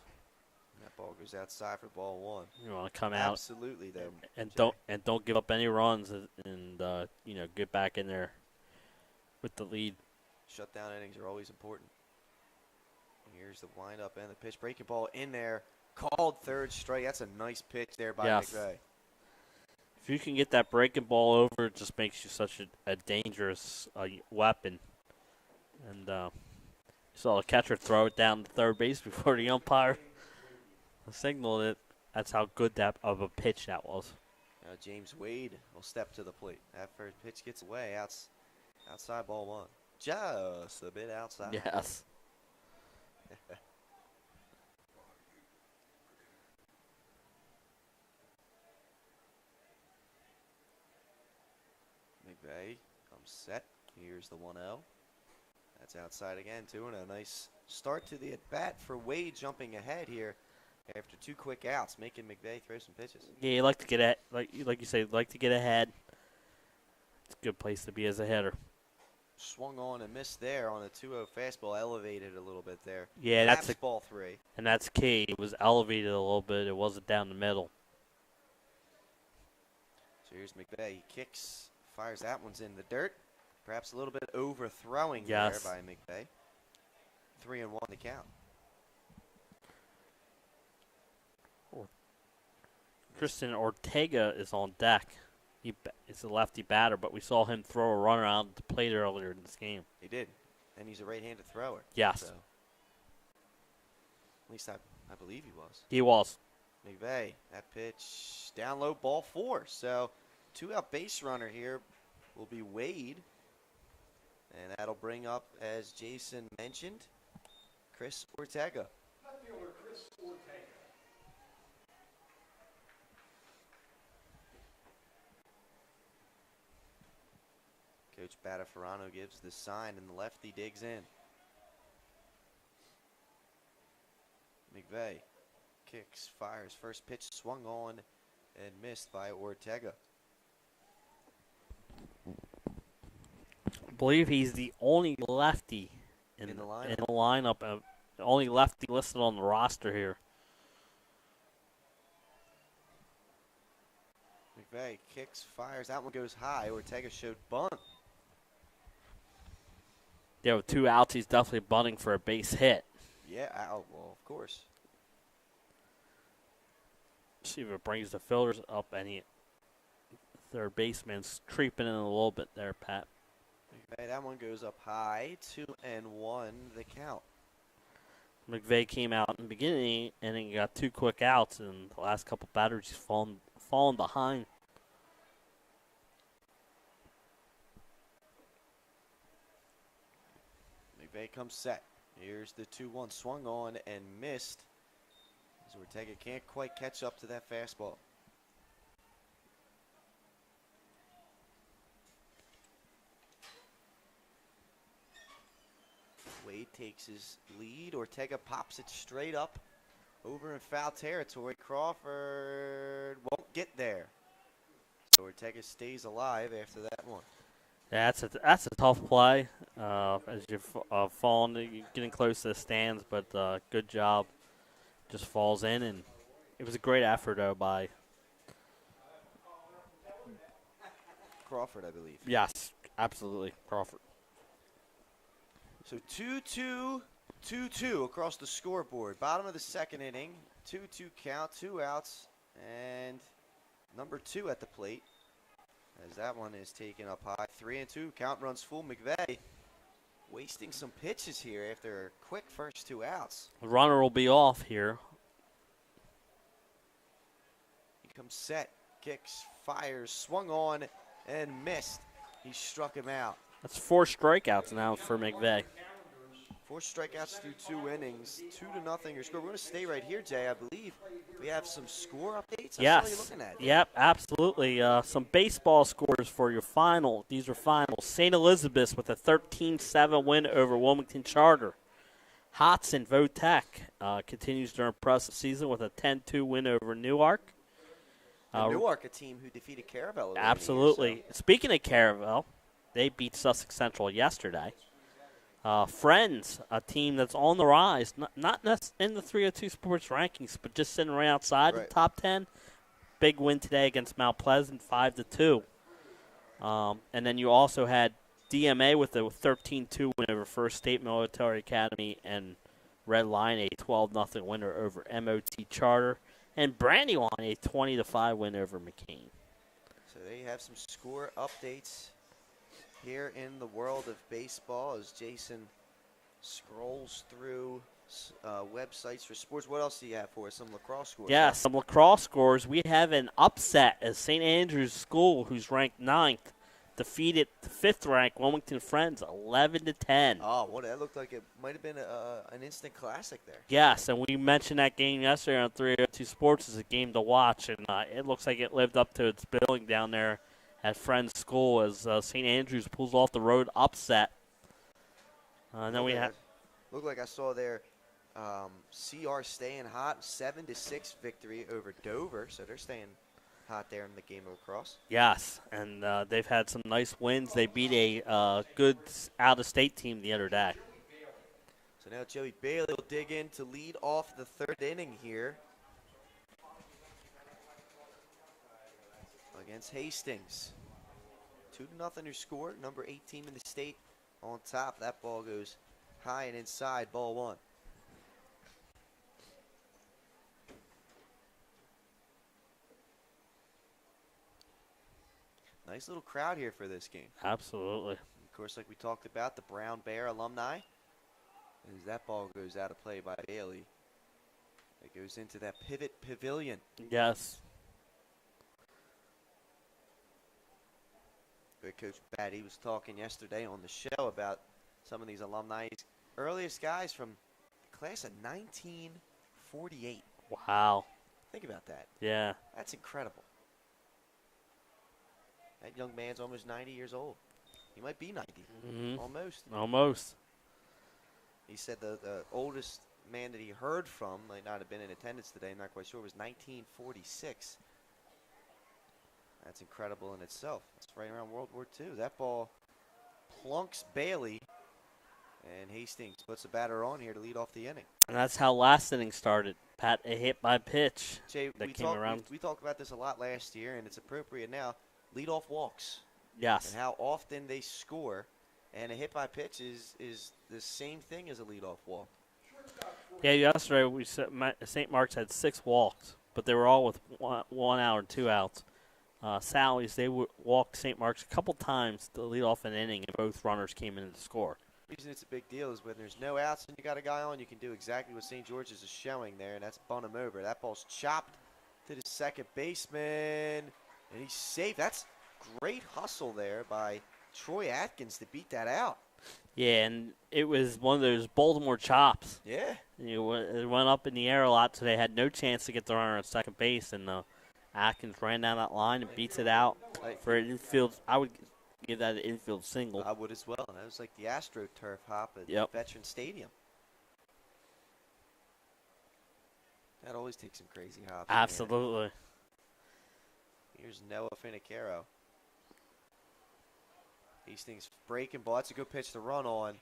That ball goes outside for ball 1. You want to come out absolutely though, and don't give up any runs and get back in there with the lead. Shutdown innings are always important. Here's the windup and the pitch breaking ball in there, called third strike. That's a nice pitch there by McVeigh. If you can get that breaking ball over, it just makes you such a dangerous weapon. And you saw the catcher throw it down to third base before the umpire signaled it. That's how good of a pitch that was. Now James Wade will step to the plate. That first pitch gets away. Outside ball 1. Just a bit outside. Yes. McVeigh comes set. Here's the 1-0. That's outside again, too, and a nice start to the at-bat for Wade jumping ahead here after 2 quick outs, making McVeigh throw some pitches. Yeah, you like to get at, like you say, like to get ahead. It's a good place to be as a hitter. Swung on and missed there on a 2-0 fastball, elevated a little bit there. Yeah, that's ball 3. And that's key. It was elevated a little bit. It wasn't down the middle. So here's McVeigh. He kicks, fires that one's in the dirt. Perhaps a little bit overthrowing there by McVeigh. 3-1 to count. Tristan Ortega is on deck. It's a lefty batter, but we saw him throw a runner out the plate earlier in this game. He did. And he's a right-handed thrower. Yes. So, at least I believe he was. He was. McVeigh, that pitch down low, ball 4. So 2-out base runner here will be Wade. And that'll bring up, as Jason mentioned, Chris Ortega. Coach Batafarano gives the sign, and the lefty digs in. McVeigh kicks, fires. First pitch swung on and missed by Ortega. I believe he's the only lefty in In the lineup. In the lineup. The only lefty listed on the roster here. McVeigh kicks, fires. That one goes high. Ortega showed bunt. Yeah, with 2 outs, he's definitely bunting for a base hit. Yeah, well, of course. See if it brings the fielders up any. Third baseman's creeping in a little bit there, Pat. McVeigh, that one goes up high. 2-1 the count. McVeigh came out in the beginning and then got 2 quick outs, and the last couple batters he's fallen behind. McVeigh comes set. Here's the 2-1. Swung on and missed. As Ortega can't quite catch up to that fastball. Wade takes his lead. Ortega pops it straight up over in foul territory. Crawford won't get there. So Ortega stays alive after that one. Yeah, that's a tough play as you're falling, you're getting close to the stands, but good job. Just falls in, and it was a great effort, though, by Crawford, I believe. Yes, absolutely, Crawford. So 2-2, 2-2 across the scoreboard. Bottom of the second inning. 2-2 count, 2 outs, and number 2 at the plate. As that one is taken up high. 3-2, count runs full. McVeigh wasting some pitches here after a quick first 2 outs. The runner will be off here. He comes set, kicks, fires, swung on, and missed. He struck him out. That's 4 strikeouts now for McVeigh. 4 strikeouts through 2 innings. 2-0 your score. We're going to stay right here, Jay. I believe we have some score updates. I saw you looking at it. Yep, absolutely. Some baseball scores for your final. These are finals. St. Elizabeth's with a 13-7 win over Wilmington Charter. Hodson Votech continues their impressive season with a 10-2 win over Newark. Newark, a team who defeated Caravel. Absolutely. Year, so. Speaking of Caravel, they beat Sussex Central yesterday. Friends, a team that's on the rise, not in the 302 Sports rankings, but just sitting right outside the top 10. Big win today against Mount Pleasant, 5-2. And then you also had DMA with a 13-2 win over First State Military Academy, and Red Lion a 12-0 winner over MOT Charter, and Brandywine a 20-5 win over McCain. So they have some score updates here in the world of baseball as Jason scrolls through websites for sports. What else do you have for us? Some lacrosse scores? Yeah, some lacrosse scores. We have an upset as St.Georges School, who's ranked 9th, defeated the 5th-ranked Wilmington Friends 11-10. Oh, well, that looked like it might have been an instant classic there. Yes, and we mentioned that game yesterday on 302 Sports as a game to watch, and it looks like it lived up to its billing down there at Friends School as St. Andrews pulls off the road upset. And then we have. Looked like I saw there CR staying hot, 7-6 victory over Dover, so they're staying hot there in the game of lacrosse. Yes, and they've had some nice wins. They beat a good out-of-state team the other day. So now Joey Bailey will dig in to lead off the 3rd inning here against Hastings. 2-0 your score. Number 8 team in the state on top. That ball goes high and inside. Ball 1. Nice little crowd here for this game. Absolutely. Of course, like we talked about, the Brown Bear alumni. As that ball goes out of play by Bailey, it goes into that pivot pavilion. Yes. Good Coach Batty was talking yesterday on the show about some of these alumni. Earliest guys from the class of 1948. Wow. Think about that. Yeah. That's incredible. That young man's almost 90 years old. He might be 90. Mm-hmm. Almost. He said the oldest man that he heard from, might not have been in attendance today, I'm not quite sure, was 1946. That's incredible in itself. It's right around World War II. That ball clunks Bailey. And Hastings puts the batter on here to lead off the inning. And that's how last inning started. Pat, a hit by pitch Jay, that came around. We talked about this a lot last year, and it's appropriate now. Leadoff walks. Yes. And how often they score. And a hit by pitch is the same thing as a leadoff walk. Yeah, yesterday we said St. Mark's had 6 walks, but they were all with 1 out and 2 outs. Sally's, they walked St. Mark's a couple times to lead off an inning, and both runners came in to score. The reason it's a big deal is when there's no outs and you got a guy on, you can do exactly what St. George's is showing there, and that's bunt him over. That ball's chopped to the second baseman, and he's safe. That's great hustle there by Troy Atkins to beat that out. Yeah, and it was one of those Baltimore chops. Yeah. It went up in the air a lot, so they had no chance to get the runner at second base, and Atkins ran down that line and beats it out for an infield. I would give that an infield single. I would as well. That was like the AstroTurf hop at Veteran Stadium. That always takes some crazy hops. Absolutely. Man. Here's Noah Finicaro. Hastings breaking ball. That's a good pitch to run on.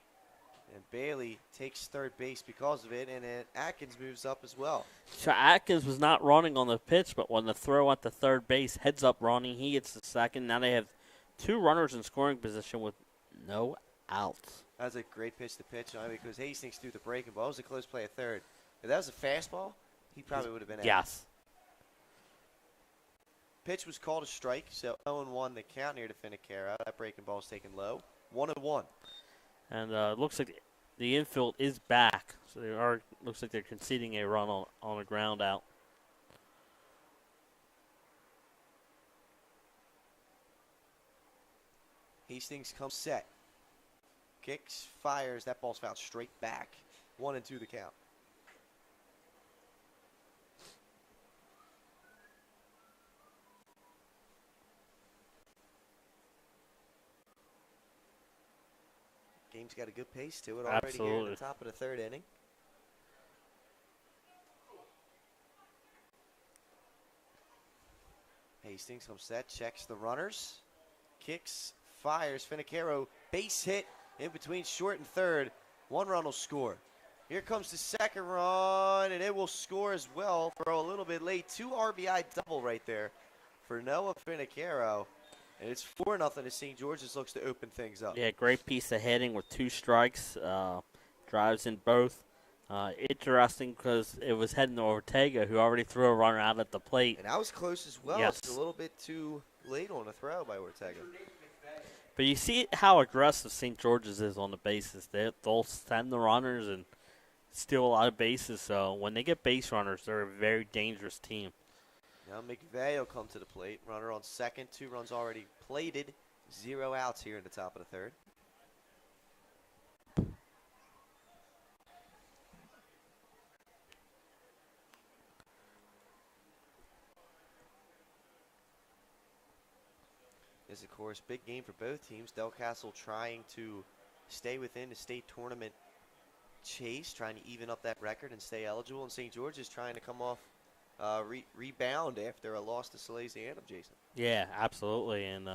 And Bailey takes third base because of it, and then Atkins moves up as well. So Atkins was not running on the pitch, but when the throw at the third base, heads up running, he gets the second. Now they have 2 runners in scoring position with no outs. That was a great pitch to pitch on because Hastings threw the breaking ball. It was a close play at third. If that was a fastball, he probably would have been out. Yes. Pitch was called a strike, so 0-1 the count here to Finicaro. That breaking ball is taken low. 1-1. And it looks like the infield is back. So looks like they're conceding a run on a ground out. Hastings comes set. Kicks, fires. That ball's fouled straight back. 1-2 the count. Game's got a good pace to it already here at the top of the third inning. Hastings comes set, checks the runners, kicks, fires. Finicaro, base hit in between short and third. 1 run will score. Here comes the second run, and it will score as well for a little bit late. 2 RBI double right there for Noah Finicaro. And it's 4-0 as St. George's looks to open things up. Yeah, great piece of hitting with 2 strikes. Drives in both. Interesting because it was heading to Ortega, who already threw a runner out at the plate. And that was close as well. Yes. It's a little bit too late on a throw by Ortega. But you see how aggressive St. George's is on the bases. They'll send the runners and steal a lot of bases. So when they get base runners, they're a very dangerous team. Now McVeigh will come to the plate. Runner on second. 2 runs already plated. 0 outs here in the top of the third. This is, of course, big game for both teams. DelCastle trying to stay within the state tournament chase, trying to even up that record and stay eligible. And St. George's trying to come off rebound after a loss to Salesianum, Jason. Yeah, absolutely. And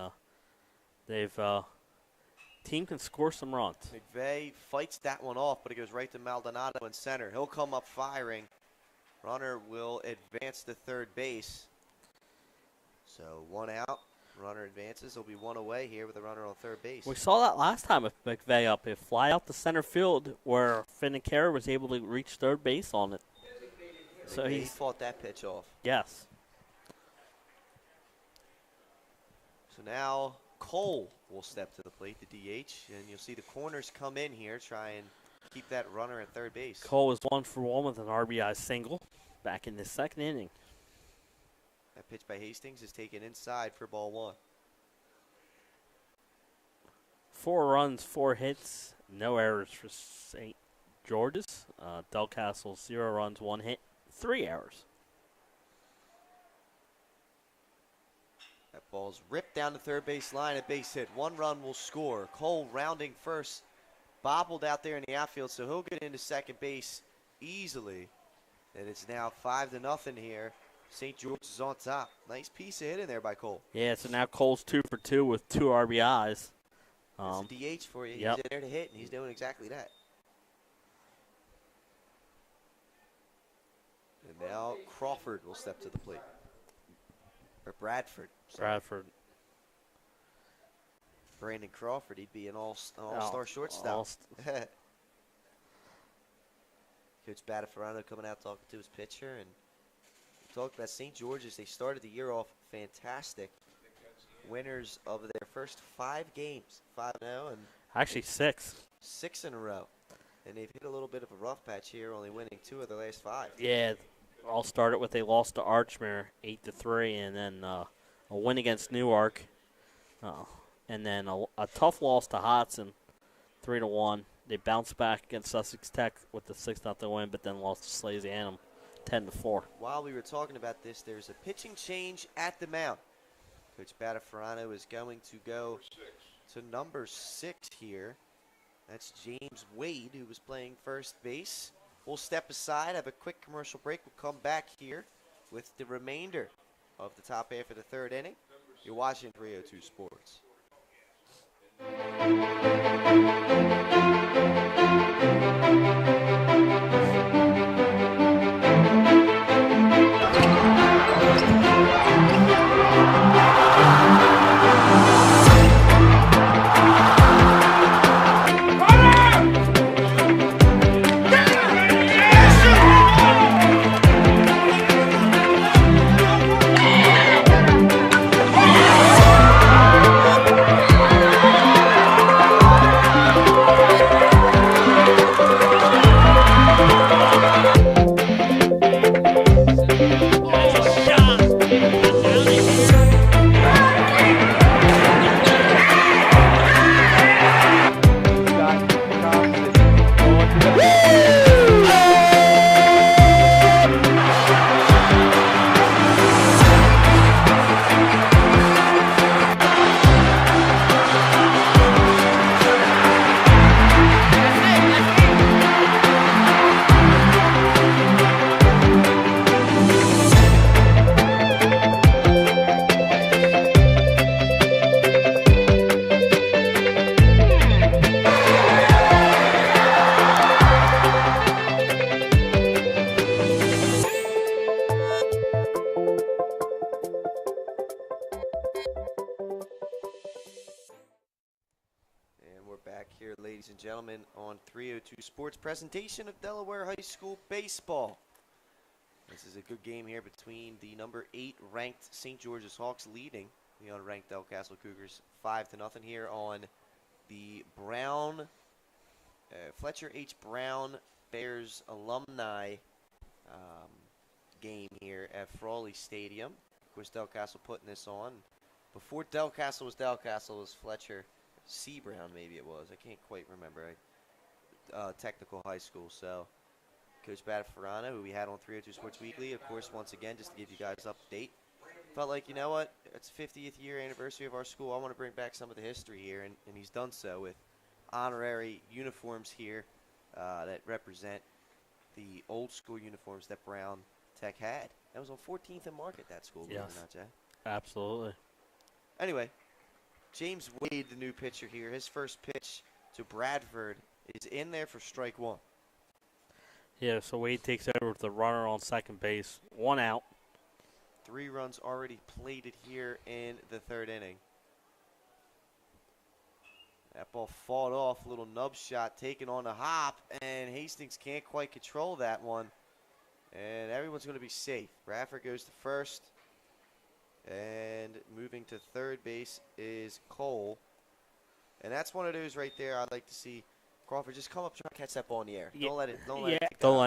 team can score some runs. McVeigh fights that one off, but it goes right to Maldonado in center. He'll come up firing. Runner will advance to third base. So 1 out. Runner advances. He'll be 1 away here with a runner on third base. We saw that last time with McVeigh up. It fly out to center field where Finicaro was able to reach third base on it. So he fought that pitch off. Yes. So now Cole will step to the plate, the DH, and you'll see the corners come in here, try and keep that runner at third base. Cole was 1 for 1 with an RBI single back in the second inning. That pitch by Hastings is taken inside for ball 1. 4 runs, 4 hits, no errors for St. George's. DelCastle 0 runs, 1 hit, 3 errors. That ball's ripped down the third base line, a base hit. 1 run will score. Cole rounding first, bobbled out there in the outfield, so he'll get into second base easily. And it's now 5-0 here. St. George is on top. Nice piece of hitting there by Cole. Yeah, so now Cole's 2 for 2 with 2 RBIs. It's a DH for you. Yep. He's in there to hit, and he's doing exactly that. And now Crawford will step to the plate. Or Bradford. Sorry. Bradford. Brandon Crawford, he'd be an all-star shortstop. Coach Badafarano coming out talking to his pitcher, and talk about St. George's. They started the year off fantastic. Winners of their first 5 games, 5-0, and Actually 6. 6 in a row. And they've hit a little bit of a rough patch here, only winning 2 of the last 5. Yeah, all started with a loss to Archmere, 8-3, and then a win against Newark, and then a tough loss to Hodson, 3-1. They bounced back against Sussex Tech with the 6-0 win, but then lost to Slasianum, 10-4. While we were talking about this, there's a pitching change at the mound. Coach Badafarano is going to go to number 6 here. That's James Wade, who was playing first base. We'll step aside, have a quick commercial break. We'll come back here with the remainder of the top half of the 3rd inning. You're watching 302 Sports. On 302 Sports presentation of Delaware High School baseball. This is a good game here between the number 8 ranked St. George's Hawks leading the unranked DelCastle Cougars 5-0 here on the Brown, Fletcher H. Brown Bears alumni game here at Frawley Stadium. Of course, DelCastle putting this on. Before DelCastle was Fletcher C. Brown, maybe it was. I can't quite remember. Technical high school. So, Coach Badafarano, who we had on 302 Sports Weekly, of course, once again, just to give you guys an update. Felt like, you know what? It's 50th year anniversary of our school. I want to bring back some of the history here, and he's done so with honorary uniforms here that represent the old school uniforms that Brown Tech had. That was on 14th and Market, that school, believe it or not, Jay. Absolutely. Anyway, James Wade, the new pitcher here, his first pitch to Bradford is in there for strike 1. Yeah, so Wade takes over with the runner on second base. 1 out. 3 runs already plated here in the 3rd inning. That ball fought off, little nub shot taken on the hop, and Hastings can't quite control that one. And everyone's going to be safe. Bradford goes to first, and moving to third base is Cole. And that's one of those right there I'd like to see Crawford just come up, try to catch that ball in the air. Yeah. Don't let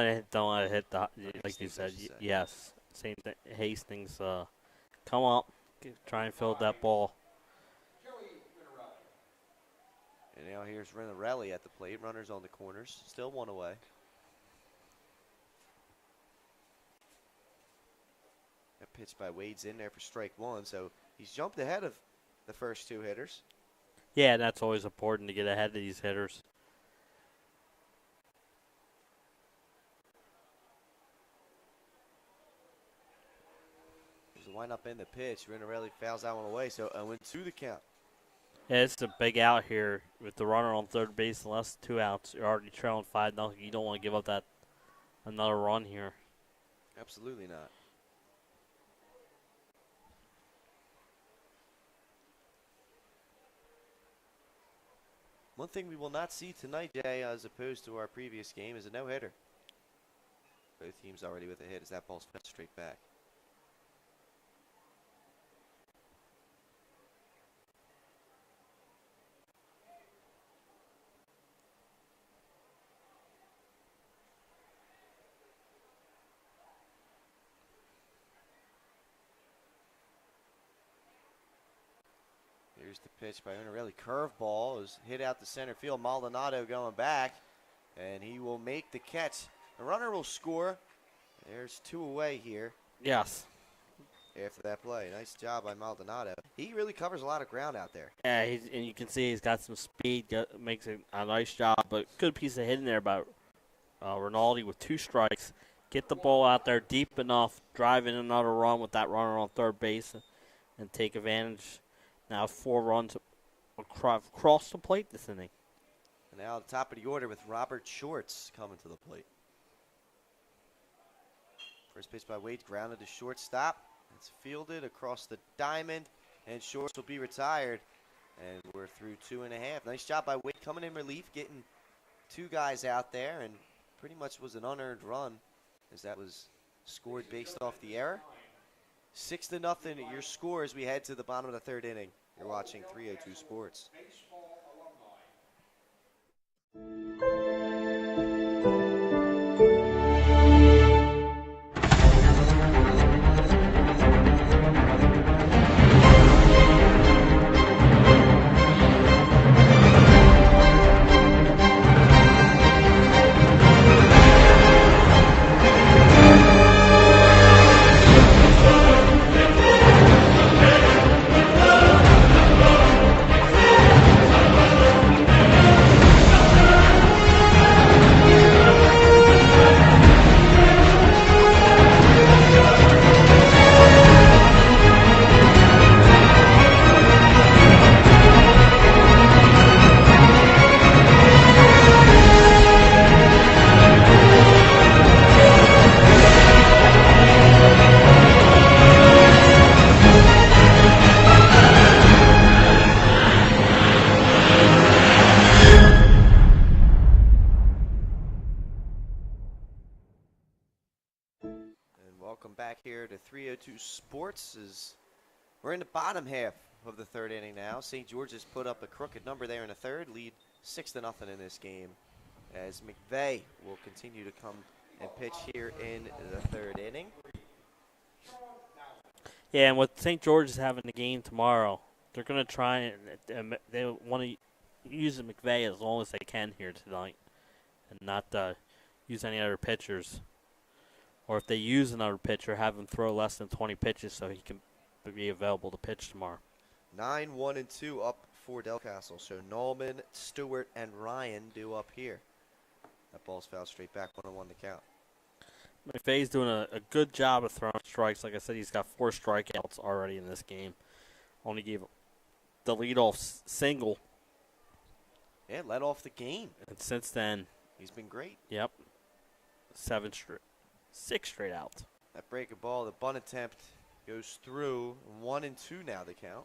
it hit the, like you said. Yes, same thing. Hastings, come up, try and field that ball. And now here's Renarelli at the plate. Runners on the corners. Still 1 away. That pitch by Wade's in there for strike 1. So he's jumped ahead of the first 2 hitters. Yeah, that's always important to get ahead of these hitters. There's a windup in the pitch. Renarelli fouls that one away. So 0-2 the count. Yeah, it's a big out here with the runner on third base and less than 2 outs. You're already trailing 5-0. You don't want to give up that another run here. Absolutely not. One thing we will not see tonight, Jay, as opposed to our previous game, is a no-hitter. Both teams already with a hit as that ball's fed straight back. Here's the pitch by Unarelli. Curveball is hit out to center field. Maldonado going back, and he will make the catch. The runner will score. There's 2 away here Yes. after that play. Nice job by Maldonado. He really covers a lot of ground out there. Yeah, and you can see he's got some speed, makes a nice job. But good piece of hitting there by Rinaldi with 2 strikes. Get the ball out there deep enough, drive in another run with that runner on third base, and take advantage. Now 4 runs across the plate this inning. And now at the top of the order with Robert Shorts coming to the plate. First pitch by Wade, grounded to shortstop. It's fielded across the diamond, and Shorts will be retired. And we're through 2.5. Nice job by Wade coming in relief, getting 2 guys out there, and pretty much was an unearned run as that was scored based off the error. 6-0 your score as we head to the bottom of the 3rd inning. You're watching 302 Sports. Welcome back here to 302 Sports. We're in the bottom half of the 3rd inning now. St. George's put up a crooked number there in the 3rd, lead 6-0 in this game, as McVeigh will continue to come and pitch here in the 3rd inning. Yeah, and with St. George's having the game tomorrow, they're going to try and they want to use McVeigh as long as they can here tonight, and not use any other pitchers. Or if they use another pitcher, have him throw less than 20 pitches so he can be available to pitch tomorrow. 9-1-2 up for DelCastle. So Nallman, Stewart, and Ryan do up here. That ball's fouled straight back, 1-1 to count. McVeigh's doing a good job of throwing strikes. Like I said, he's got 4 strikeouts already in this game. Only gave the leadoff single. Yeah, led off the game. And since then, he's been great. Yep. 6 straight outs. That breaking ball, the bunt attempt goes through. 1-2 now the count.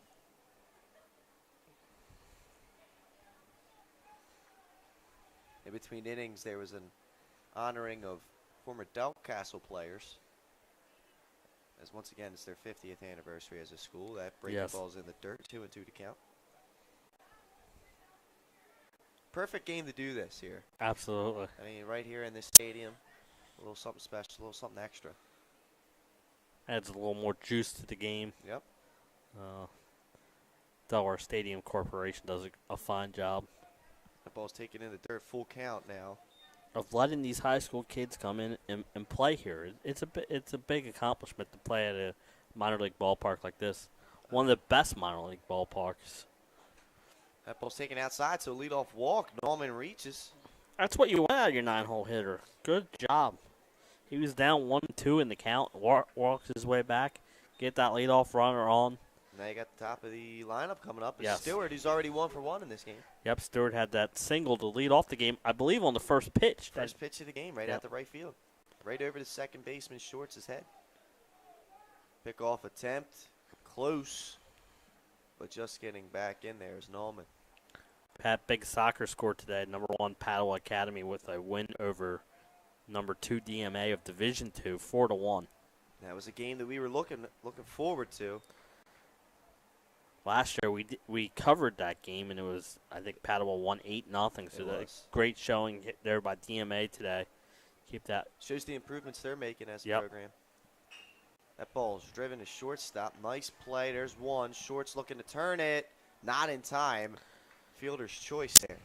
In between innings, there was an honoring of former DelCastle players. As once again, it's their 50th anniversary as a school. That breaking ball's in the dirt. 2-2 to count. Perfect game to do this here. Absolutely. I mean, right here in this stadium. A little something special, a little something extra. Adds a little more juice to the game. Yep. Delaware Stadium Corporation does a fine job. The ball's taken in the dirt, full count now. Of letting these high school kids come in and play here. It's a big accomplishment to play at a minor league ballpark like this. One of the best minor league ballparks. That ball's taken outside, so leadoff walk. Nallman reaches. That's what you want out of your 9-hole hitter. Good job. He was down 1-2 in the count. Walks his way back. Get that leadoff runner on. Now you got the top of the lineup coming up. Yes. Stewart, who's already 1 for 1 in this game. Yep, Stewart had that single to lead off the game, I believe, on the first pitch. First pitch of the game, right out the right field. Right over to second baseman Shorts' head. Pickoff attempt. Close. But just getting back in there is Nallman. Pat, big soccer scored today, number 1 Paddle Academy with a win over number 2 DMA of Division II, 4-1. That was a game that we were looking forward to. Last year we covered that game, and it was, I think, Paddle won 8-0. So that's great showing there by DMA today. Keep that. Shows the improvements they're making as a Yep. program. That ball's driven to shortstop. Nice play. There's one. Short's looking to turn it. Not in time. Fielder's choice there.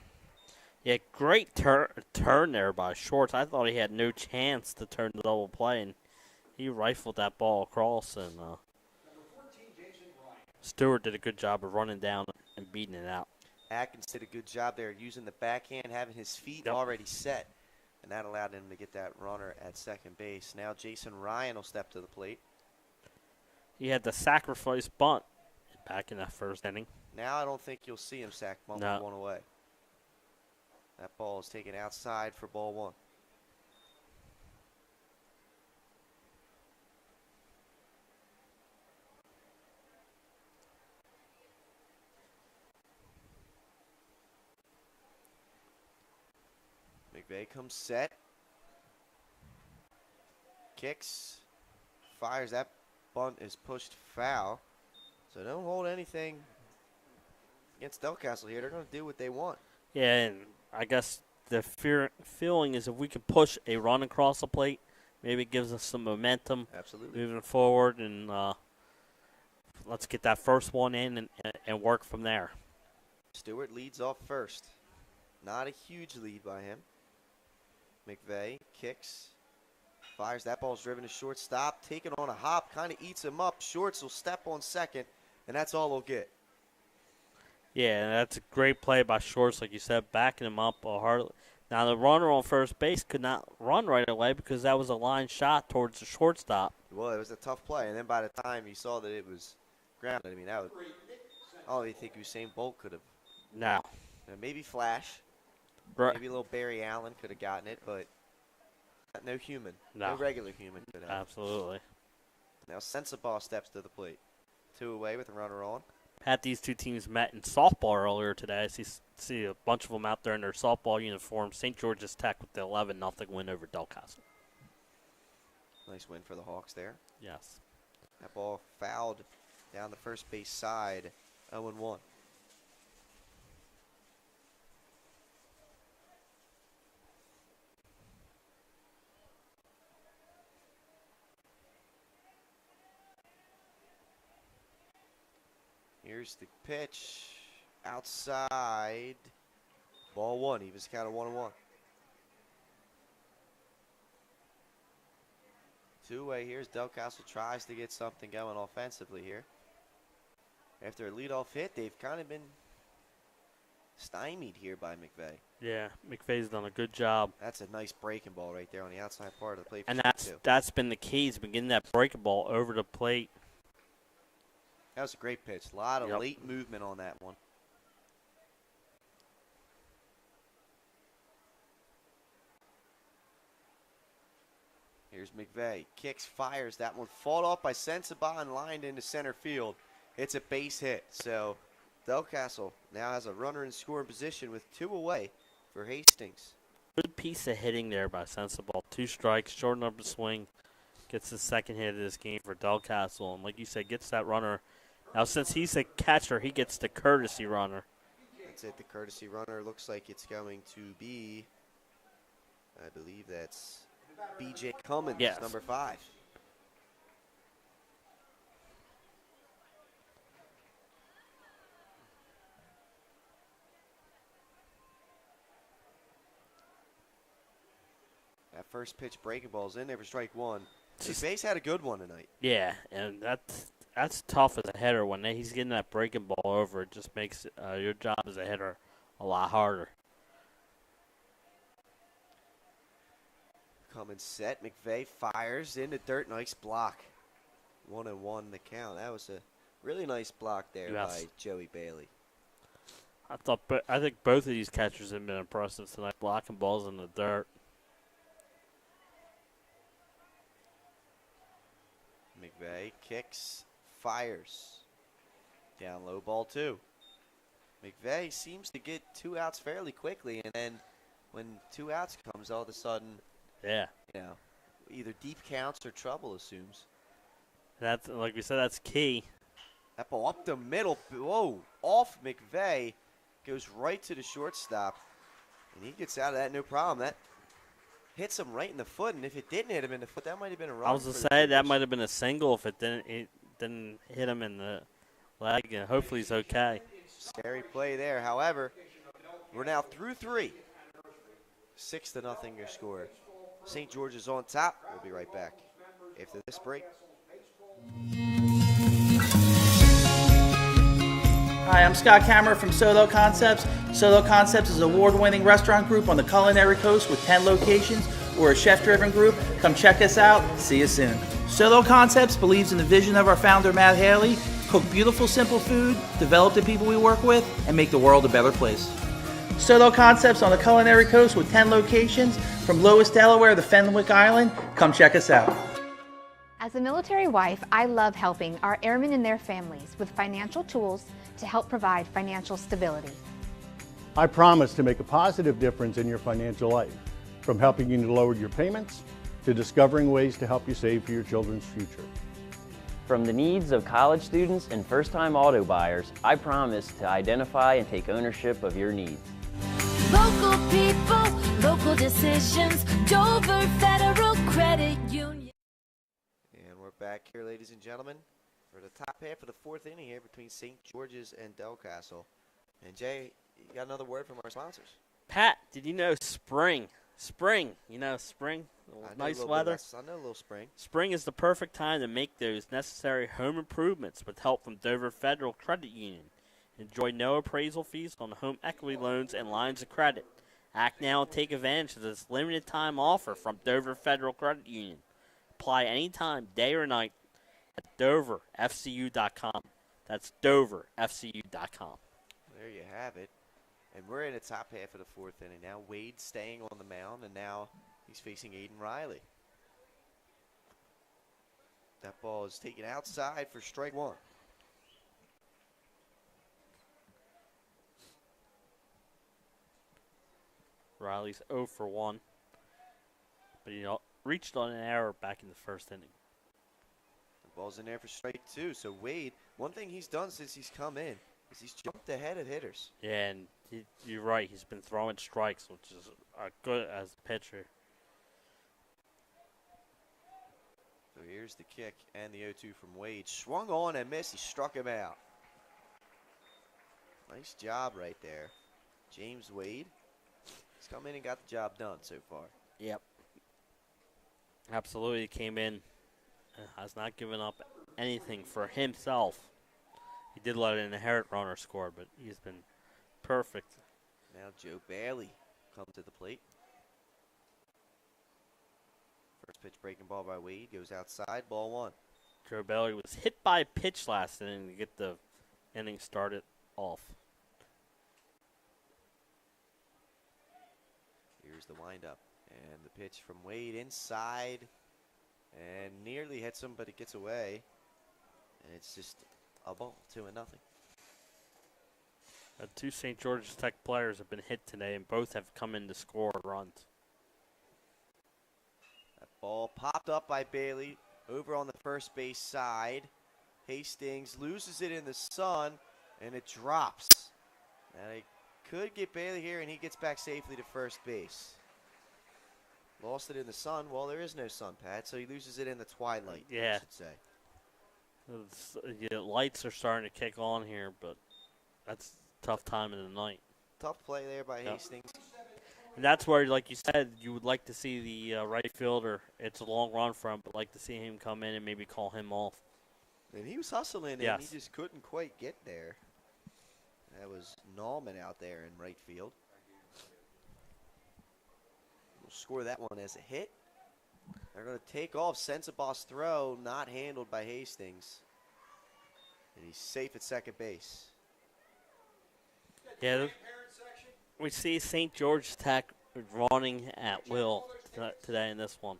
Yeah, great turn there by Shorts. I thought he had no chance to turn the double play, and he rifled that ball across, and Stewart did a good job of running down and beating it out. Atkins did a good job there using the backhand, having his feet already set, and that allowed him to get that runner at second base. Now Jason Ryan will step to the plate. He had the sacrifice bunt back in that first inning. Now I don't think you'll see him sack bunt one away. That ball is taken outside for ball 1. McVeigh comes set. Kicks. Fires. That bunt is pushed foul. So don't hold anything against DelCastle here. They're going to do what they want. Yeah, and I guess the feeling is if we can push a run across the plate, maybe it gives us some momentum. Absolutely. Moving forward, and let's get that first one in and work from there. Stewart leads off first. Not a huge lead by him. McVeigh kicks. Fires. That ball's driven to shortstop. Taken on a hop. Kind of eats him up. Shorts will step on second, and that's all we'll get. Yeah, that's a great play by Shorts, like you said, backing him up hard. Now, the runner on first base could not run right away because that was a line shot towards the shortstop. Well, it was a tough play, and then by the time he saw that it was grounded, I mean, that was, I don't even think Usain Bolt could have. No. Maybe Flash. Right. Maybe little Barry Allen could have gotten it, but no human. No. No regular human could have. Absolutely. Now Sensabaugh steps to the plate. 2 away with a runner on. Pat, these two teams met in softball earlier today. I see a bunch of them out there in their softball uniforms. St. George's Tech with the 11-0 win over DelCastle. Nice win for the Hawks there. Yes. That ball fouled down the first base side. 0-1. Here's the pitch. Outside. Ball 1. He was count of 1-1. 2 away. Here's DelCastle tries to get something going offensively here. After a leadoff hit, they've kind of been stymied here by McVeigh. Yeah, McVeigh's done a good job. That's a nice breaking ball right there on the outside part of the plate. And that's been the key. He's been getting that breaking ball over the plate. That was a great pitch. A lot of late movement on that one. Here's McVeigh. Kicks, fires. That one fought off by Sensabaugh and lined into center field. It's a base hit. So DelCastle now has a runner in scoring position with 2 away for Hastings. Good piece of hitting there by Sensabaugh. 2 strikes, short up the swing. Gets the second hit of this game for DelCastle. And like you said, gets that runner. Now, since he's a catcher, he gets the courtesy runner. That's it. The courtesy runner looks like it's going to be, I believe that's B.J. Cummins, number 5. That first pitch breaking ball's in there for strike 1. McVeigh's had a good one tonight. Yeah, and that's tough as a hitter. When he's getting that breaking ball over, it just makes your job as a hitter a lot harder. Cummins set. McVeigh fires into dirt. Nice block. 1-1 the count. That was Really nice block there Yes. by Joey Bailey. I think both of these catchers have been impressive tonight, blocking balls in the dirt. McVeigh kicks, fires. Down low, ball 2. McVeigh seems to get 2 outs fairly quickly, and then when 2 outs comes, all of a sudden, Yeah. Either deep counts or trouble assumes. That's, like we said, that's key. That ball up the middle, whoa, off McVeigh, goes right to the shortstop, and he gets out of that no problem. That hits him right in the foot, and if it didn't hit him in the foot, that might have been a run. I was going to say that might have been a single if it didn't hit him in the leg, and hopefully he's okay. Scary play there. However, we're now through 3. 6-0 your score. St. George is on top. We'll be right back after this break. Hi, I'm Scott Kammerer from Solo Concepts. Solo Concepts is an award-winning restaurant group on the culinary coast with 10 locations. We're a chef-driven group. Come check us out. See you soon. Solo Concepts believes in the vision of our founder, Matt Haley: cook beautiful, simple food, develop the people we work with, and make the world a better place. Solo Concepts on the culinary coast with 10 locations from Lois, Delaware to Fenwick Island. Come check us out. As a military wife, I love helping our airmen and their families with financial tools to help provide financial stability. I promise to make a positive difference in your financial life, from helping you to lower your payments to discovering ways to help you save for your children's future. From the needs of college students and first-time auto buyers, I promise to identify and take ownership of your needs. Local people, local decisions, Dover Federal Credit Union. And we're back here, ladies and gentlemen, for the top half of the 4th inning here between St. George's and DelCastle. And Jay, you got another word from our sponsors. Pat, did you know spring? Spring, spring, nice weather. I know a little spring. Spring is the perfect time to make those necessary home improvements with help from Dover Federal Credit Union. Enjoy no appraisal fees on home equity loans and lines of credit. Act now and take advantage of this limited time offer from Dover Federal Credit Union. Apply anytime, day or night, at DoverFCU.com. That's DoverFCU.com. There you have it. And we're in the top half of the 4th inning now. Wade staying on the mound, and now he's facing Aiden Riley. That ball is taken outside for strike 1. Riley's 0 for 1. But, reached on an error back in the 1st inning. The ball's in there for strike 2. So Wade, one thing he's done since he's come in is he's jumped ahead of hitters. Yeah, and you're right. He's been throwing strikes, which is good as a pitcher. So here's the kick and the 0-2 from Wade. Swung on and missed. He struck him out. Nice job right there. James Wade. He's come in and got the job done so far. Yep. Absolutely came in. Has not given up anything for himself. He did let an inherent runner score, but he's been perfect. Now Joe Bailey comes to the plate. First pitch breaking ball by Wade goes outside, ball 1. Joe Bailey was hit by a pitch last inning to get the inning started off. Here's the windup. And the pitch from Wade inside. And nearly hits him, but it gets away. And it's just a ball, 2-0. 2 St. George's Tech players have been hit today, and both have come in to score runs. That ball popped up by Bailey over on the first base side. Hastings loses it in the sun, and it drops. Now they could get Bailey here, and he gets back safely to first base. Lost it in the sun. Well, there is no sun, Pat, so he loses it in the twilight, Yeah. I should say. The lights are starting to kick on here, but that's a tough time of the night. Tough play there by Hastings. And that's where, like you said, you would like to see the right fielder. It's a long run for him, but like to see him come in and maybe call him off. And he was hustling, Yes. and he just couldn't quite get there. That was Nallman out there in right field. We'll score that one as a hit. They're going to take off. Sensabaugh's throw, not handled by Hastings. And he's safe at second base. Yeah, we see St. George's Tech running at will today in this one.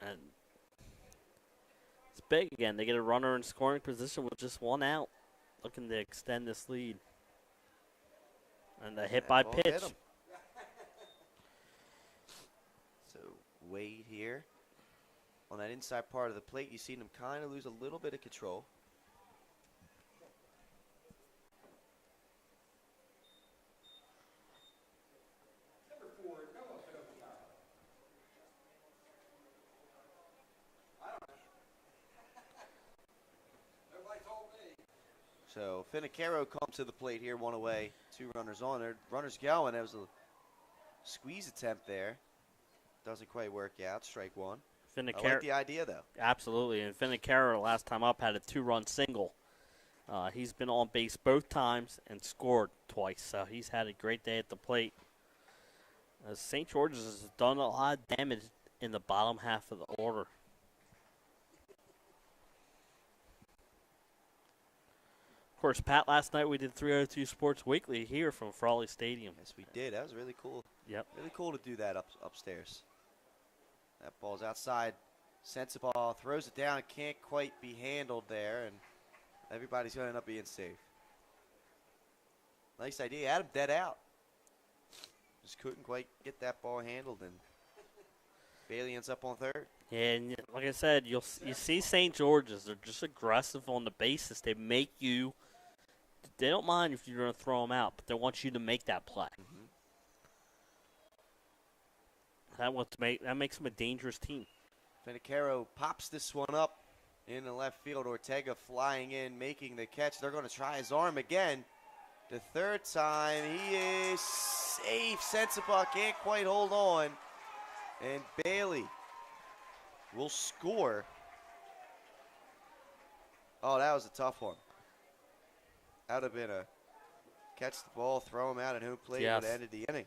And it's big again. They get a runner in scoring position with just one out, looking to extend this lead. And a hit by That ball hit pitch. him. So Wade here on that inside part of the plate. You seen him kind of lose a little bit of control. So Finicaro comes to the plate here, one away, 2 runners on there. Runners going. That was a squeeze attempt there. Doesn't quite work out. Strike one. I like the idea, though. Absolutely. And Finicaro, last time up, had a 2-run single. He's been on base both times and scored twice. So he's had a great day at the plate. St. George's has done a lot of damage in the bottom half of the order. Of course, Pat, last night we did 302 Sports Weekly here from Frawley Stadium. Yes, we did. That was really cool. Yep. Really cool to do that upstairs. That ball's outside. Sends the ball, throws it down. Can't quite be handled there, and everybody's going to end up being safe. Nice idea. Had him dead out. Just couldn't quite get that ball handled, and Bailey ends up on third. Yeah, and like I said, you see St. George's. They're just aggressive on the bases. They make you. They don't mind if you're going to throw them out, but they want you to make that play. That makes them a dangerous team. Finicaro pops this one up in the left field. Ortega flying in, making the catch. They're going to try his arm again. The third time, he is safe. Sensabaugh can't quite hold on. And Bailey will score. Oh, that was a tough one. That would have been a catch the ball, throw him out at home plate, Yes. would have ended the inning.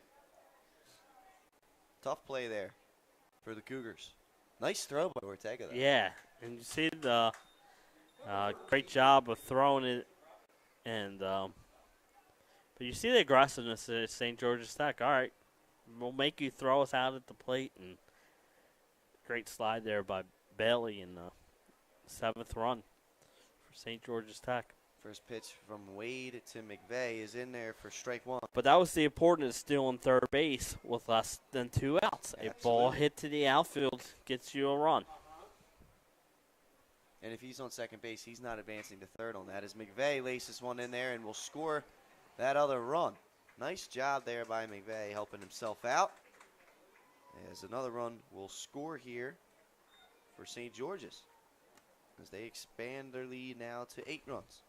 Tough play there for the Cougars. Nice throw by Ortega, though. Yeah, and you see the great job of throwing it, and but you see the aggressiveness at St. George's Tech. All right, we'll make you throw us out at the plate, and great slide there by Bailey in the 7th run for St. George's Tech. First pitch from Wade to McVeigh is in there for strike one. But that was the importance still on third base with less than 2 outs. Absolutely. A ball hit to the outfield gets you a run. And if he's on second base, he's not advancing to third on that. As McVeigh laces one in there and will score that other run. Nice job there by McVeigh helping himself out. As another run will score here for St. George's as they expand their lead now to 8 runs.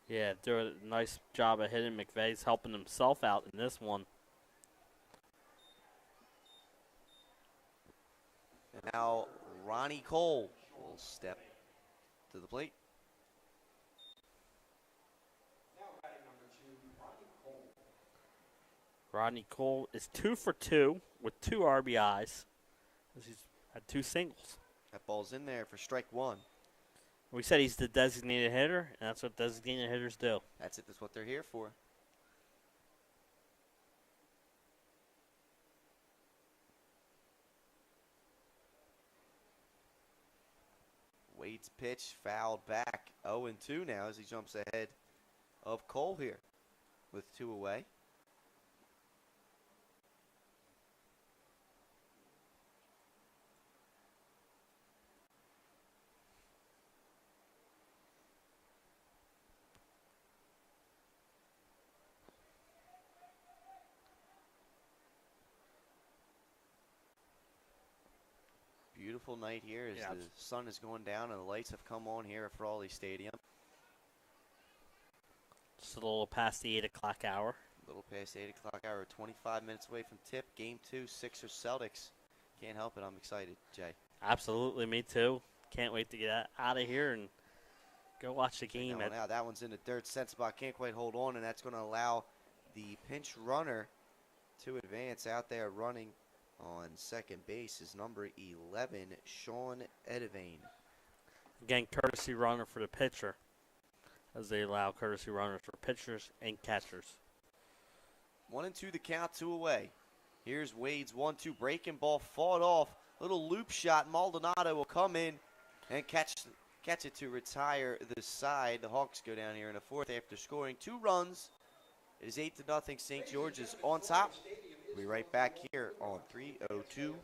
Yeah, doing a nice job of hitting. McVeigh's helping himself out in this one. And now Ronnie Cole will step to the plate. Rodney Cole is 2 for 2 with 2 RBIs. He's had 2 singles. That ball's in there for strike one. We said he's the designated hitter, and that's what designated hitters do. That's it. That's what they're here for. Wade's pitch fouled back. 0-2 now as he jumps ahead of Cole here with 2 away. Beautiful night here as the sun is going down and the lights have come on here at Frawley Stadium. Just a little past the 8 o'clock hour. A little past 8 o'clock hour, 25 minutes away from tip. Game 2, Sixers Celtics. Can't help it. I'm excited, Jay. Absolutely, me too. Can't wait to get out of here and go watch the game. Now that one's in the dirt. Sensabaugh can't quite hold on, and that's going to allow the pinch runner to advance out there running On second base is number 11, Sean Edivane. Again, courtesy runner for the pitcher, as they allow courtesy runners for pitchers and catchers. 1-2 the count, 2 away. Here's Wade's 1-2 breaking ball, fought off. Little loop shot. Maldonado will come in and catch it to retire the side. The Hawks go down here in the fourth after scoring 2 runs. It is 8-0. St. George's on top. We'll be right back here on 302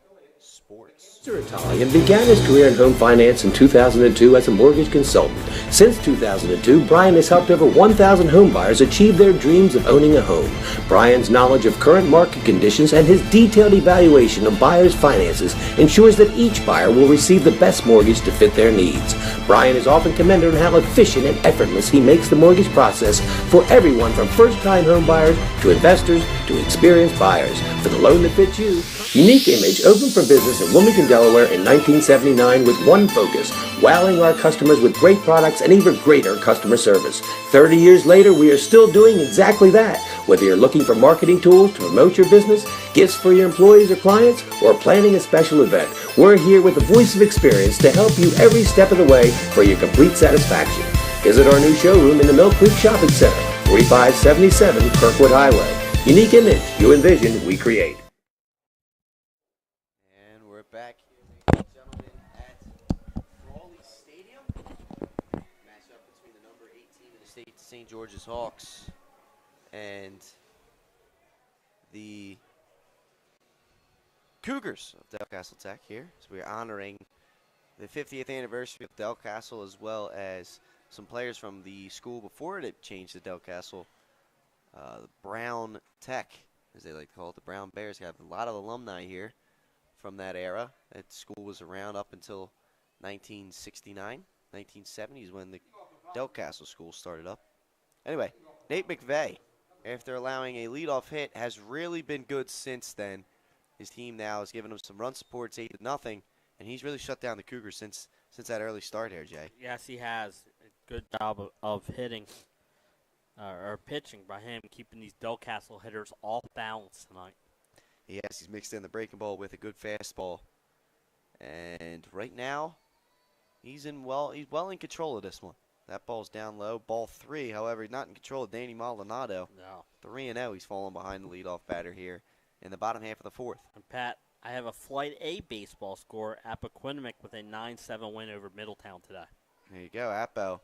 Sports. Mr. Italian began his career in home finance in 2002 as a mortgage consultant. Since 2002, Brian has helped over 1,000 home buyers achieve their dreams of owning a home. Brian's knowledge of current market conditions and his detailed evaluation of buyers' finances ensures that each buyer will receive the best mortgage to fit their needs. Brian is often commended on how efficient and effortless he makes the mortgage process for everyone from first-time home buyers to investors to experienced buyers. For the loan that fits you, Unique Image opened for business in Wilmington, Delaware in 1979 with one focus: wowing our customers with great products and even greater customer service. 30 years later, we are still doing exactly that. Whether you're looking for marketing tools to promote your business, gifts for your employees or clients, or planning a special event, we're here with the voice of experience to help you every step of the way for your complete satisfaction. Visit our new showroom in the Mill Creek Shopping Center, 4577 Kirkwood Highway. Unique Image, you envision, we create. And we're back here, ladies and gentlemen, at Frawley Stadium. Matchup between the number 18 in the state, St. George's Hawks, and the Cougars of DelCastle Tech here. So we're honoring the 50th anniversary of DelCastle, as well as some players from the school before it changed to DelCastle. The Brown Tech, as they like to call it, the Brown Bears, have a lot of alumni here from that era. That school was around up until 1969, 1970 is when the DelCastle school started up. Anyway, Nate McVeigh, after allowing a leadoff hit, has really been good since then. His team now has given him some run support, 8-0, and he's really shut down the Cougars since that early start here, Jay. Yes, he has. A good job of hitting or pitching by him, keeping these DelCastle hitters off balance tonight. Yes, he's mixed in the breaking ball with a good fastball. And right now, he's well in control of this one. That ball's down low. Ball 3, however, he's not in control of Danny Maldonado. No. 3-0, he's falling behind the leadoff batter here in the bottom half of the fourth. And Pat, I have a Flight A baseball score. Appoquinimink with a 9-7 win over Middletown today. There you go, Appo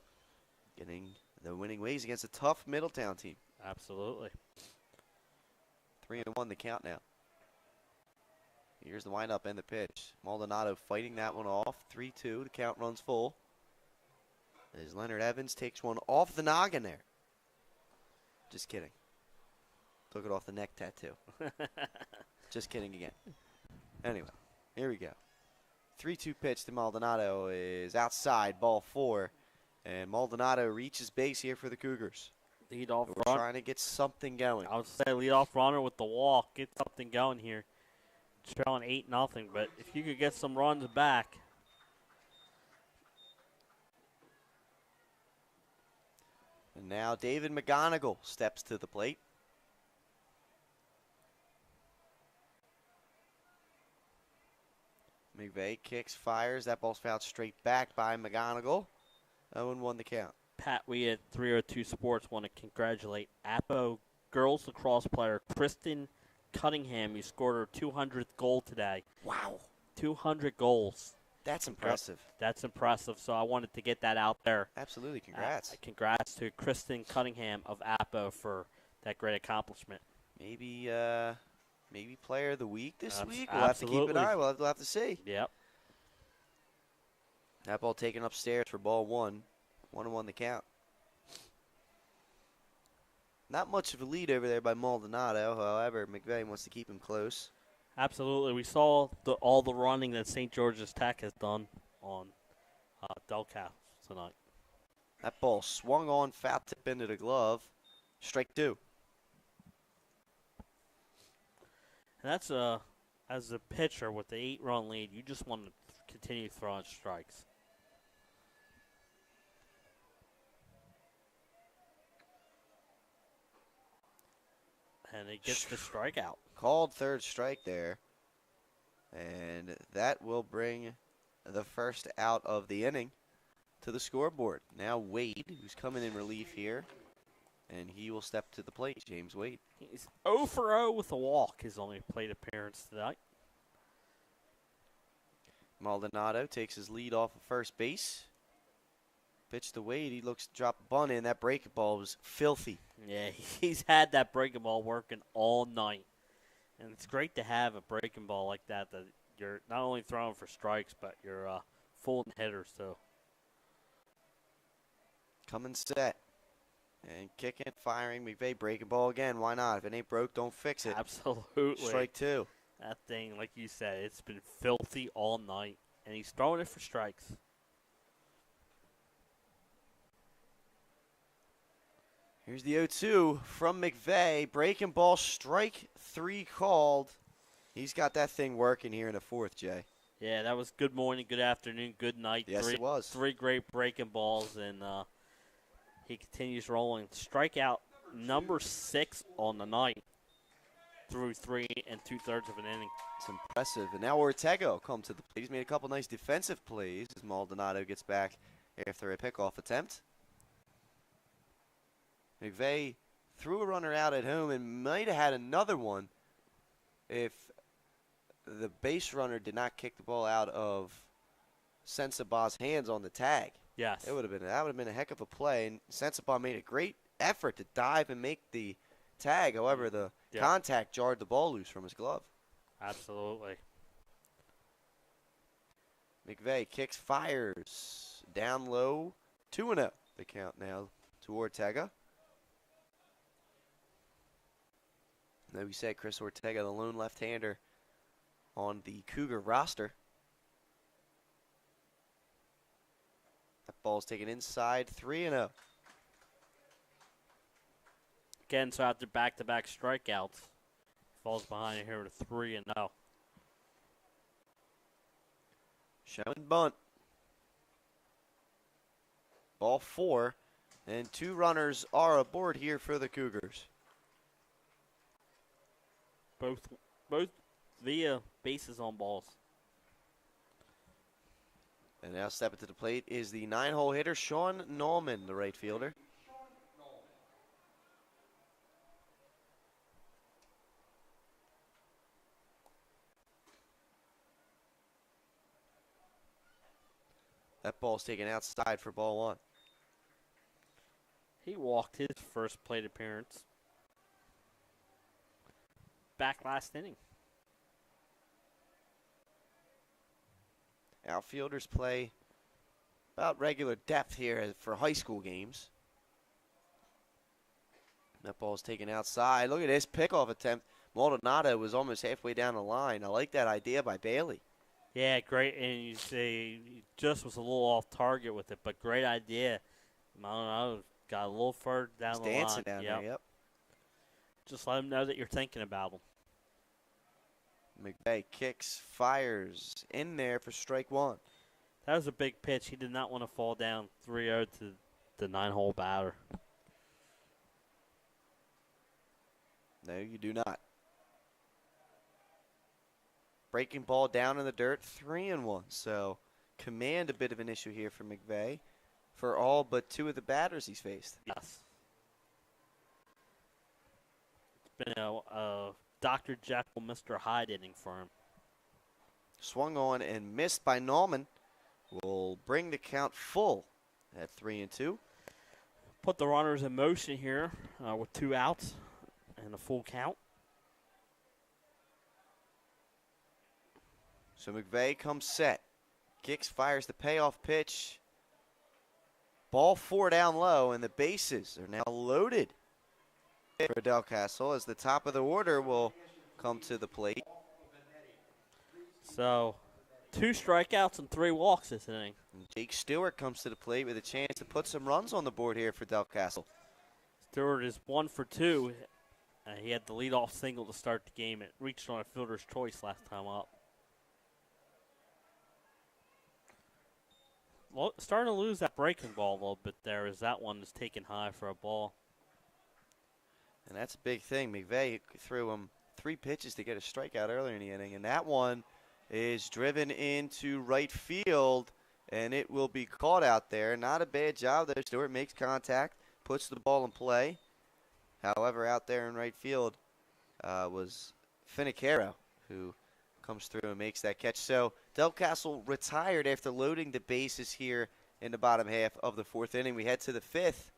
getting the winning ways against a tough Middletown team. Absolutely. 3-1 the count now. Here's the windup and the pitch. Maldonado fighting that one off. 3-2, the count runs full. As Leonard Evans takes one off the noggin there. Just kidding. Took it off the neck tattoo. Just kidding again. Anyway, here we go. 3-2 pitch to Maldonado is outside, ball 4. And Maldonado reaches base here for the Cougars. Leadoff We're trying to get something going. I would say leadoff runner with the walk. Get something going here. Trailing 8-0, but if you could get some runs back. And now David McGonigal steps to the plate. McVeigh kicks, fires. That ball's fouled straight back by McGonigal. 0-1 the count. Pat, we at 302 Sports want to congratulate Appo girls lacrosse player Kristen Cunningham, who scored her 200th goal today. Wow. 200 goals. That's impressive. That's impressive, so I wanted to get that out there. Absolutely, congrats. Congrats to Kristen Cunningham of Appo for that great accomplishment. Maybe player of the week this week. We'll Absolutely. have to keep an eye. We'll have to see. Yep. That ball taken upstairs for ball 1. 1-1 the count. Not much of a lead over there by Maldonado. However, McVeigh wants to keep him close. Absolutely. We saw all the running that St. George's Tech has done on DelCastle tonight. That ball swung on, foul tip into the glove. Strike 2. And that's as a pitcher with the 8-run lead, you just want to continue throwing strikes. And he gets the strikeout. Called third strike there. And that will bring the first out of the inning to the scoreboard. Now Wade, who's coming in relief here, and he will step to the plate. James Wade. He's 0 for 0 with a walk, his only plate appearance tonight. Maldonado takes his lead off of first base. Pitch to Wade. He looks to drop a bunt in. That breaking ball was filthy. Yeah, he's had that breaking ball working all night. And it's great to have a breaking ball like that you're not only throwing for strikes, but you're fooling hitters too. Coming set. And kicking, firing. McVay breaking ball again. Why not? If it ain't broke, don't fix it. Absolutely. Strike two. That thing, like you said, it's been filthy all night. And he's throwing it for strikes. Here's the 0-2 from McVay. Breaking ball, strike three called. He's got that thing working here in the fourth, Jay. Yeah, that was good morning, good afternoon, good night. Yes, it was. 3 great breaking balls, and he continues rolling. Strikeout number 6 on the night through 3 2/3 of an inning. It's impressive. And now Ortega will come to the plate. He's made a couple nice defensive plays as Maldonado gets back after a pickoff attempt. McVay threw a runner out at home and might have had another one if the base runner did not kick the ball out of Sensaba's hands on the tag. Yes. That would have been a heck of a play, and Sensaba made a great effort to dive and make the tag. However, the contact jarred the ball loose from his glove. Absolutely. McVay kicks, fires, down low, 2-0. The count now to Ortega. Now we said Chris Ortega, the lone left-hander on the Cougar roster. That ball's taken inside, 3-0. Again, so after back-to-back strikeouts, falls behind here with a 3-0. Showing bunt. Ball 4, and 2 runners are aboard here for the Cougars. Both via bases on balls. And now stepping to the plate is the 9-hole hitter, Sean Nallman, the right fielder. That ball's taken outside for ball 1. He walked his first plate appearance back last inning. Outfielders play about regular depth here for high school games. That ball's taken outside. Look at this pickoff attempt. Maldonado was almost halfway down the line. I like that idea by Bailey. Yeah, great. And you say he just was a little off target with it, but great idea. Maldonado got a little further down He's the line. dancing down there, yep. Just let him know that you're thinking about him. McVay kicks, fires in there for strike 1. That was a big pitch. He did not want to fall down 3-0 to the 9-hole batter. No, you do not. Breaking ball down in the dirt, 3-1. So command a bit of an issue here for McVay for all but 2 of the batters he's faced. Yes. It's been a Dr. Jekyll, Mr. Hyde inning for him. Swung on and missed by Nallman. Will bring the count full at 3-2. Put the runners in motion here with 2 outs and a full count. So McVay comes set. Kicks, fires the payoff pitch. Ball 4 down low, and the bases are now loaded for DelCastle as the top of the order will come to the plate. So 2 strikeouts and 3 walks this inning. And Jake Stewart comes to the plate with a chance to put some runs on the board here for DelCastle. Stewart is 1 for 2. He had the leadoff single to start the game. It reached on a fielder's choice last time up. Well, starting to lose that breaking ball a little bit there as that one is taken high for a ball. And that's a big thing. McVay threw him 3 pitches to get a strikeout earlier in the inning, and that one is driven into right field, and it will be caught out there. Not a bad job there. Stewart makes contact, puts the ball in play. However, out there in right field was Finicaro, who comes through and makes that catch. So DelCastle retired after loading the bases here in the bottom half of the fourth inning. We head to the fifth.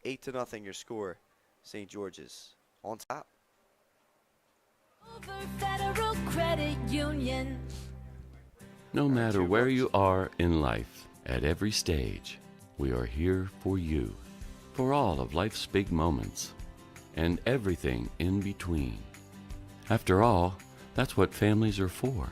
8-0 your score. St. George's on top. Over Federal Credit Union. No matter where you are in life, at every stage, we are here for you, for all of life's big moments, and everything in between. After all, that's what families are for.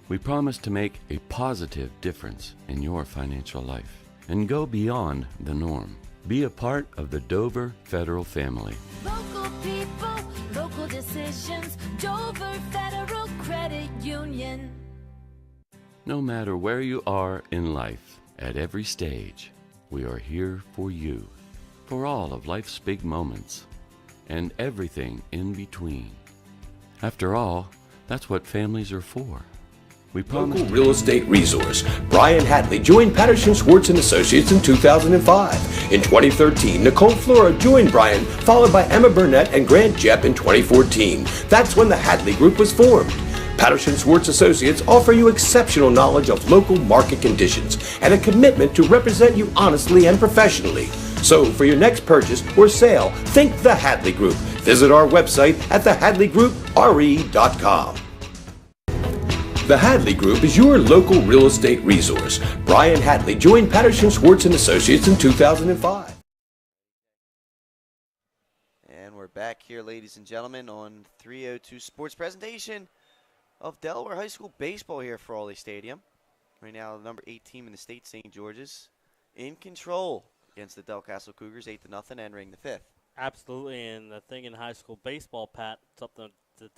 We promise to make a positive difference in your financial life and go beyond the norm. Be a part of the Dover Federal family. Local people, local decisions. Dover Federal Credit Union. No matter where you are in life, at every stage, we are here for you, for all of life's big moments, and everything in between. After all, that's what families are for. We promise Local real estate resource. Brian Hadley joined Patterson Schwartz and Associates in 2005. In 2013, Nicole Flora joined Brian, followed by Emma Burnett and Grant Jepp in 2014. That's when the Hadley Group was formed. Patterson Schwartz Associates offer you exceptional knowledge of local market conditions and a commitment to represent you honestly and professionally. So for your next purchase or sale, think the Hadley Group. Visit our website at thehadleygroup.re.com. The Hadley Group is your local real estate resource. Brian Hadley joined Patterson Schwartz and Associates in 2005. And we're back here, ladies and gentlemen, on 302 Sports presentation of Delaware High School baseball here at Frawley Stadium. Right now, the number 8 team in the state, St. George's, in control against the DelCastle Cougars, 8-0, entering the fifth. Absolutely, and the thing in high school baseball, Pat, something to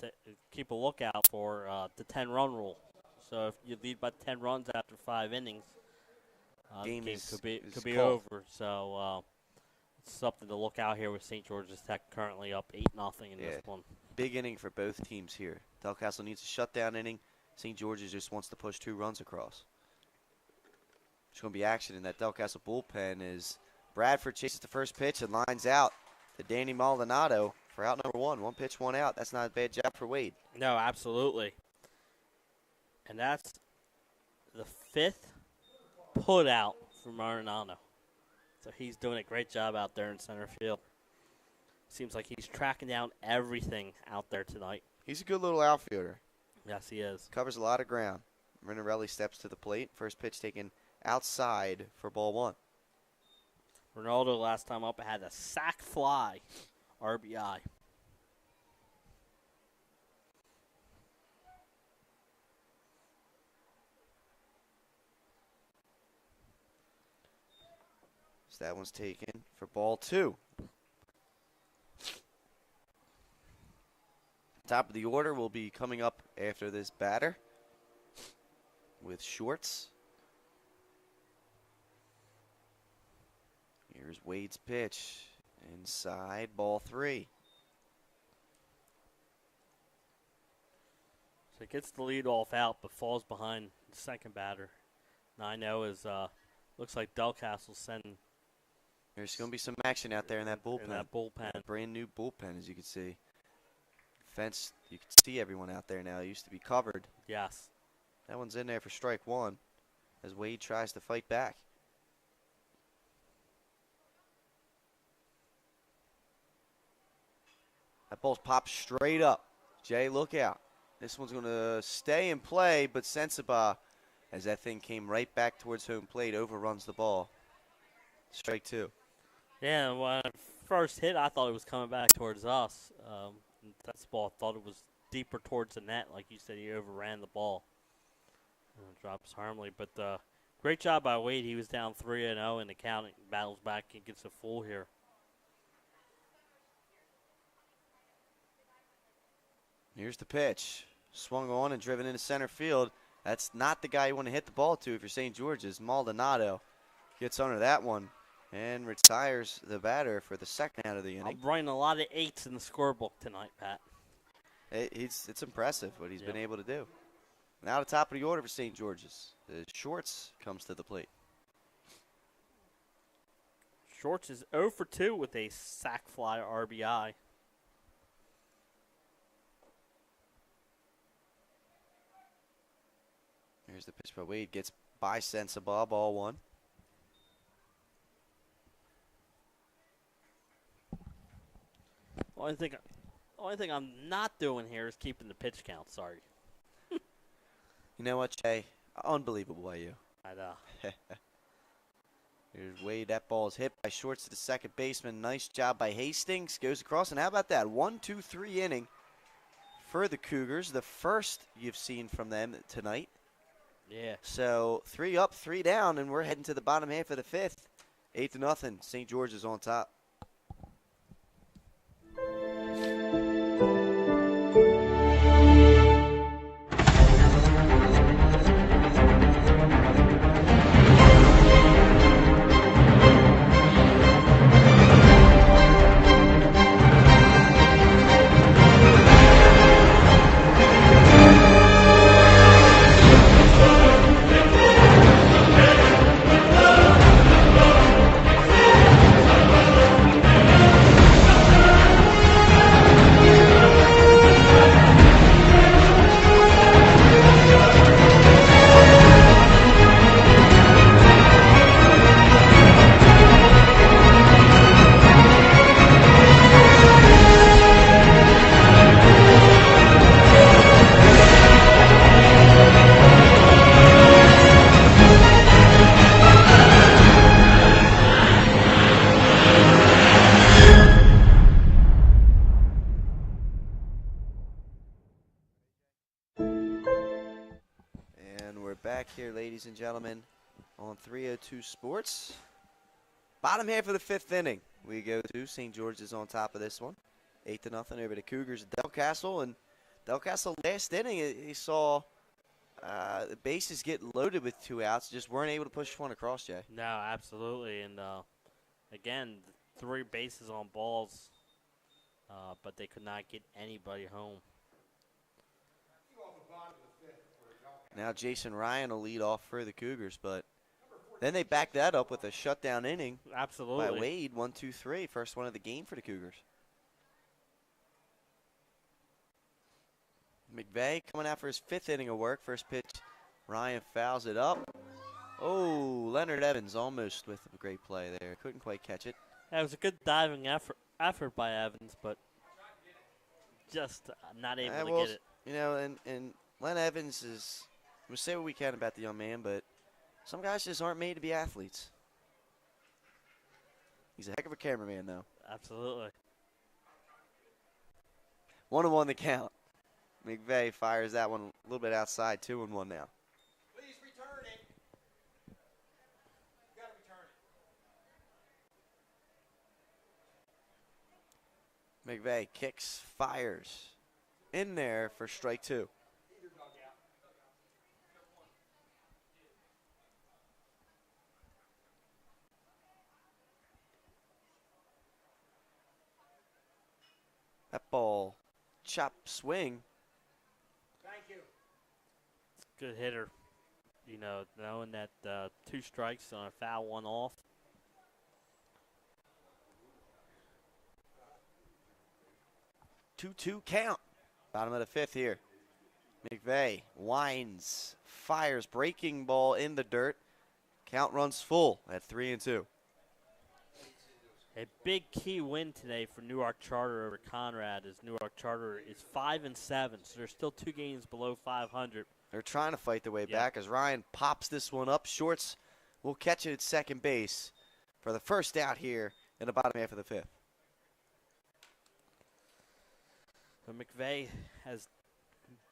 keep a lookout for, the 10-run rule. So if you lead by 10 runs after 5 innings, the game could be over. So it's something to look out here with St. George's Tech currently up 8-0 in this one. Big inning for both teams here. DelCastle needs a shutdown inning. St. George's just wants to push 2 runs across. There's going to be action in that DelCastle bullpen as Bradford chases the first pitch and lines out to Danny Maldonado for out number 1. 1 pitch, 1 out. That's not a bad job for Wade. No, absolutely. And that's the 5th put out for Marinano. So he's doing a great job out there in center field. Seems like he's tracking down everything out there tonight. He's a good little outfielder. Yes, he is. Covers a lot of ground. Rinarelli steps to the plate. First pitch taken outside for ball 1. Ronaldo last time up had a sac fly RBI. So that one's taken for ball 2. Top of the order will be coming up after this batter with Shorts. Here's Wade's pitch. Inside, ball 3. So he gets the lead off out, but falls behind the second batter. Now I know is looks like DelCastle sending. There's going to be some action out there in that bullpen. A brand new bullpen, as you can see. Fence, you can see everyone out there now. It used to be covered. Yes. That one's in there for strike 1 as Wade tries to fight back. That ball's popped straight up. Jay, look out. This one's going to stay in play, but Sensabaugh, as that thing came right back towards home plate, overruns the ball. Strike 2. Yeah, when I first hit, I thought it was coming back towards us. That's the ball. I thought it was deeper towards the net. Like you said, he overran the ball. Drops harmlessly. But great job by Wade. He was down 3-0 in the count. Battles back and gets a full here. Here's the pitch. Swung on and driven into center field. That's not the guy you want to hit the ball to if you're St. George's. Maldonado gets under that one and retires the batter for the second out of the inning. I'm writing a lot of 8s in the scorebook tonight, Pat. It's impressive what he's been able to do. Now the top of the order for St. George's. The Shorts comes to the plate. Shorts is 0 for 2 with a sac fly RBI. Here's the pitch by Wade. Gets by Sensabaugh, ball 1. Only thing I'm not doing here is keeping the pitch count. Sorry. You know what, Jay? Unbelievable by you. I know. Here's Wade. That ball is hit by Shorts to the second baseman. Nice job by Hastings. Goes across. And how about that? 1-2-3 inning for the Cougars. The first you've seen from them tonight. Yeah. So 3 up, 3 down, and we're heading to the bottom half of the 5th. 8-0. St. George's on top. Back here, ladies and gentlemen, on 302 Sports. Bottom half of the 5th inning. We go to St. George's on top of this one. 8-0 over the Cougars at DelCastle. And DelCastle last inning, he saw the bases get loaded with 2 outs. Just weren't able to push one across, Jay. No, absolutely. And, again, 3 bases on balls, but they could not get anybody home. Now Jason Ryan will lead off for the Cougars, but then they back that up with a shutdown inning. Absolutely. By Wade, 1-2-3, first one of the game for the Cougars. McVeigh coming out for his 5th inning of work. First pitch, Ryan fouls it up. Oh, Leonard Evans almost with a great play there. Couldn't quite catch it. That was a good diving effort by Evans, but just not able to get it. You know, and Len Evans is, we'll say what we can about the young man, but some guys just aren't made to be athletes. He's a heck of a cameraman, though. Absolutely. 1-1 the count. McVeigh fires that one a little bit outside, 2-1 now. Please return it. You got to return it. McVeigh kicks, fires. In there for strike 2. That ball, chop swing. Thank you. Good hitter. You know, knowing that 2 strikes on a foul, 1 off. Two count. Bottom of the 5th here. McVeigh winds, fires, breaking ball in the dirt. Count runs full at 3-2. A big key win today for Newark Charter over Conrad as Newark Charter is 5-7, so they're still 2 games below 500. They're trying to fight their way back as Ryan pops this one up. Shorts will catch it at second base for the first out here in the bottom half of the 5th. But McVeigh has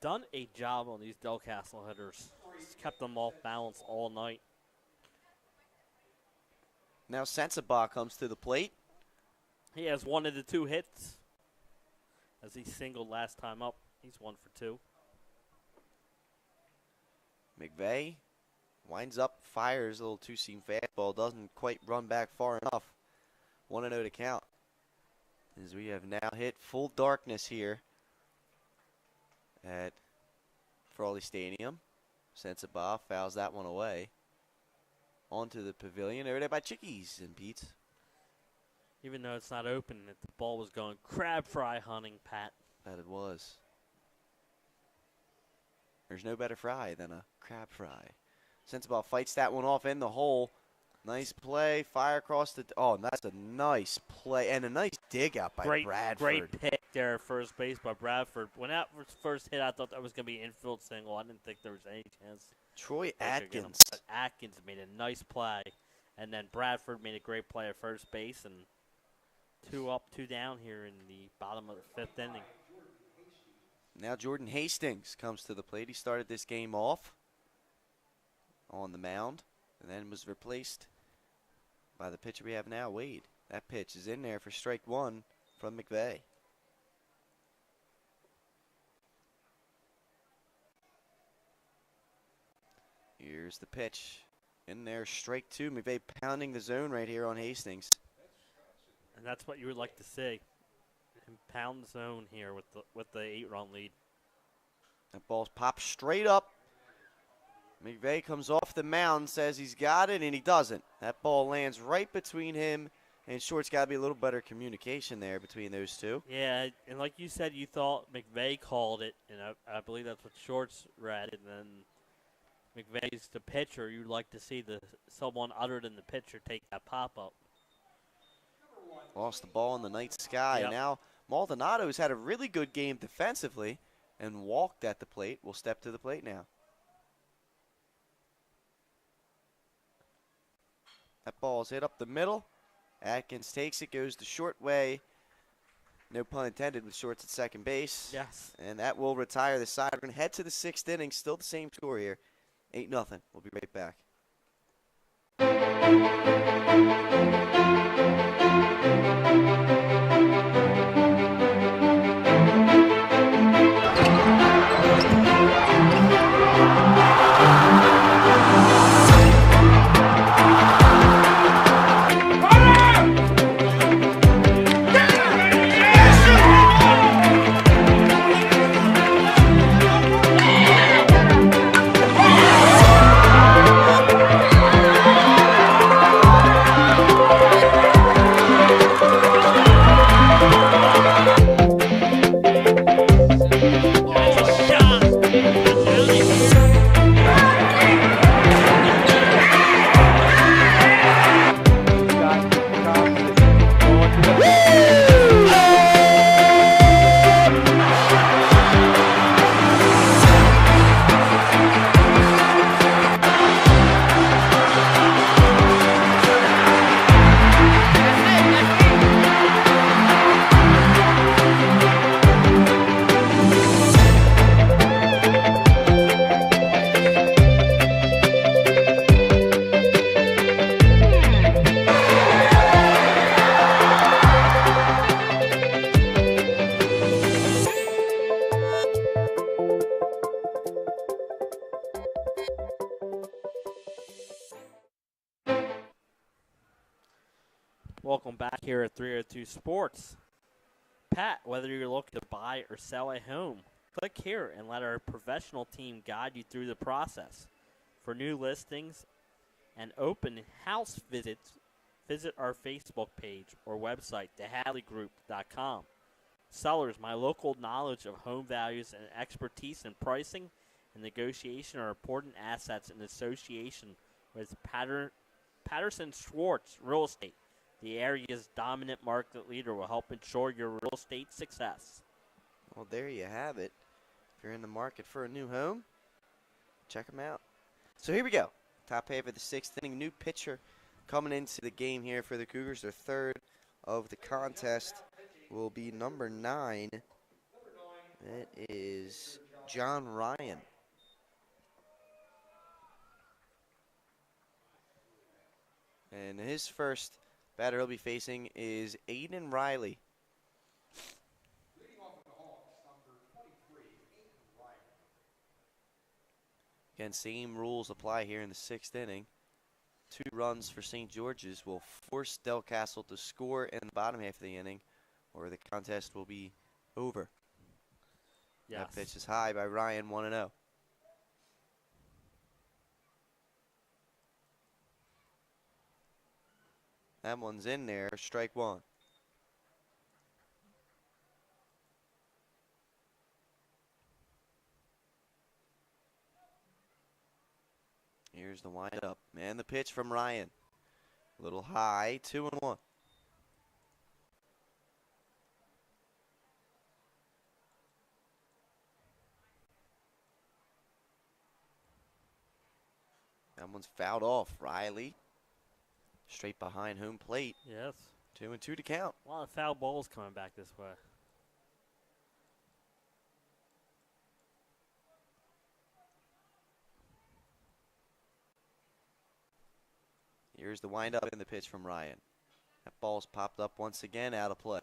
done a job on these DelCastle hitters. He's kept them off balance all night. Now Sensabaugh comes to the plate. He has 1 of the 2 hits as he singled last time up. He's 1 for 2. McVeigh winds up, fires a little 2-seam fastball. Doesn't quite run back far enough. 1-0 to count. As we have now hit full darkness here at Frawley Stadium. Sends it off, fouls that one away. Onto the pavilion, over there by Chickies and Pete's. Even though it's not open, the ball was going crab fry hunting, Pat. That it was. There's no better fry than a crab fry. Sensabaugh fights that one off in the hole. Nice play, fire across the. Oh, that's a nice play and a nice dig out by Bradford. Great pick there, first base by Bradford. When that was first hit, I thought that was going to be an infield single. I didn't think there was any chance. Troy Atkins. But Atkins made a nice play, and then Bradford made a great play at first base, and 2 up, 2 down here in the bottom of the 5th inning. Now Jordan Hastings comes to the plate. He started this game off on the mound and then was replaced by the pitcher we have now, Wade. That pitch is in there for strike 1 from McVeigh. Here's the pitch. In there, strike 2. McVeigh pounding the zone right here on Hastings. And that's what you would like to see. Him pound the zone here with the 8-run lead. That ball's popped straight up. McVeigh comes off the mound, says he's got it, and he doesn't. That ball lands right between him and short's got to be a little better communication there between those two. Yeah, and like you said, you thought McVeigh called it, and I believe that's what Shorts read, and then McVeigh's the pitcher. You'd like to see someone other than the pitcher take that pop-up. Lost the ball in the night sky. Yep. Now Maldonado's had a really good game defensively and walked at the plate. Will step to the plate now. That ball's hit up the middle. Atkins takes it, goes the short way. No pun intended with Shorts at second base. Yes. And that will retire the side. We're going to head to the 6th inning. Still the same score here. 8-0. We'll be right back. Welcome back here at 302 Sports. Pat, whether you're looking to buy or sell a home, click here and let our professional team guide you through the process. For new listings and open house visits, visit our Facebook page or website, thehadleygroup.com. Sellers, my local knowledge of home values and expertise in pricing and negotiation are important assets in association with Patterson Schwartz Real Estate. The area's dominant market leader will help ensure your real estate success. Well, there you have it. If you're in the market for a new home, check them out. So here we go. Top half of the 6th inning. New pitcher coming into the game here for the Cougars. Their third of the contest will be number 9. That is John Ryan. And his first batter he'll be facing is Aiden Riley. Again, same rules apply here in the 6th inning. 2 runs for St. George's will force DelCastle to score in the bottom half of the inning, or the contest will be over. Yes. That pitch is high by Ryan, 1-0. That one's in there. Strike one. Here's the windup. And the pitch from Ryan. A little high. 2-1. That one's fouled off. Riley straight behind home plate. Yes. 2-2 to count. A lot of foul balls coming back this way. Here's the windup and the pitch from Ryan. That ball's popped up once again, out of play.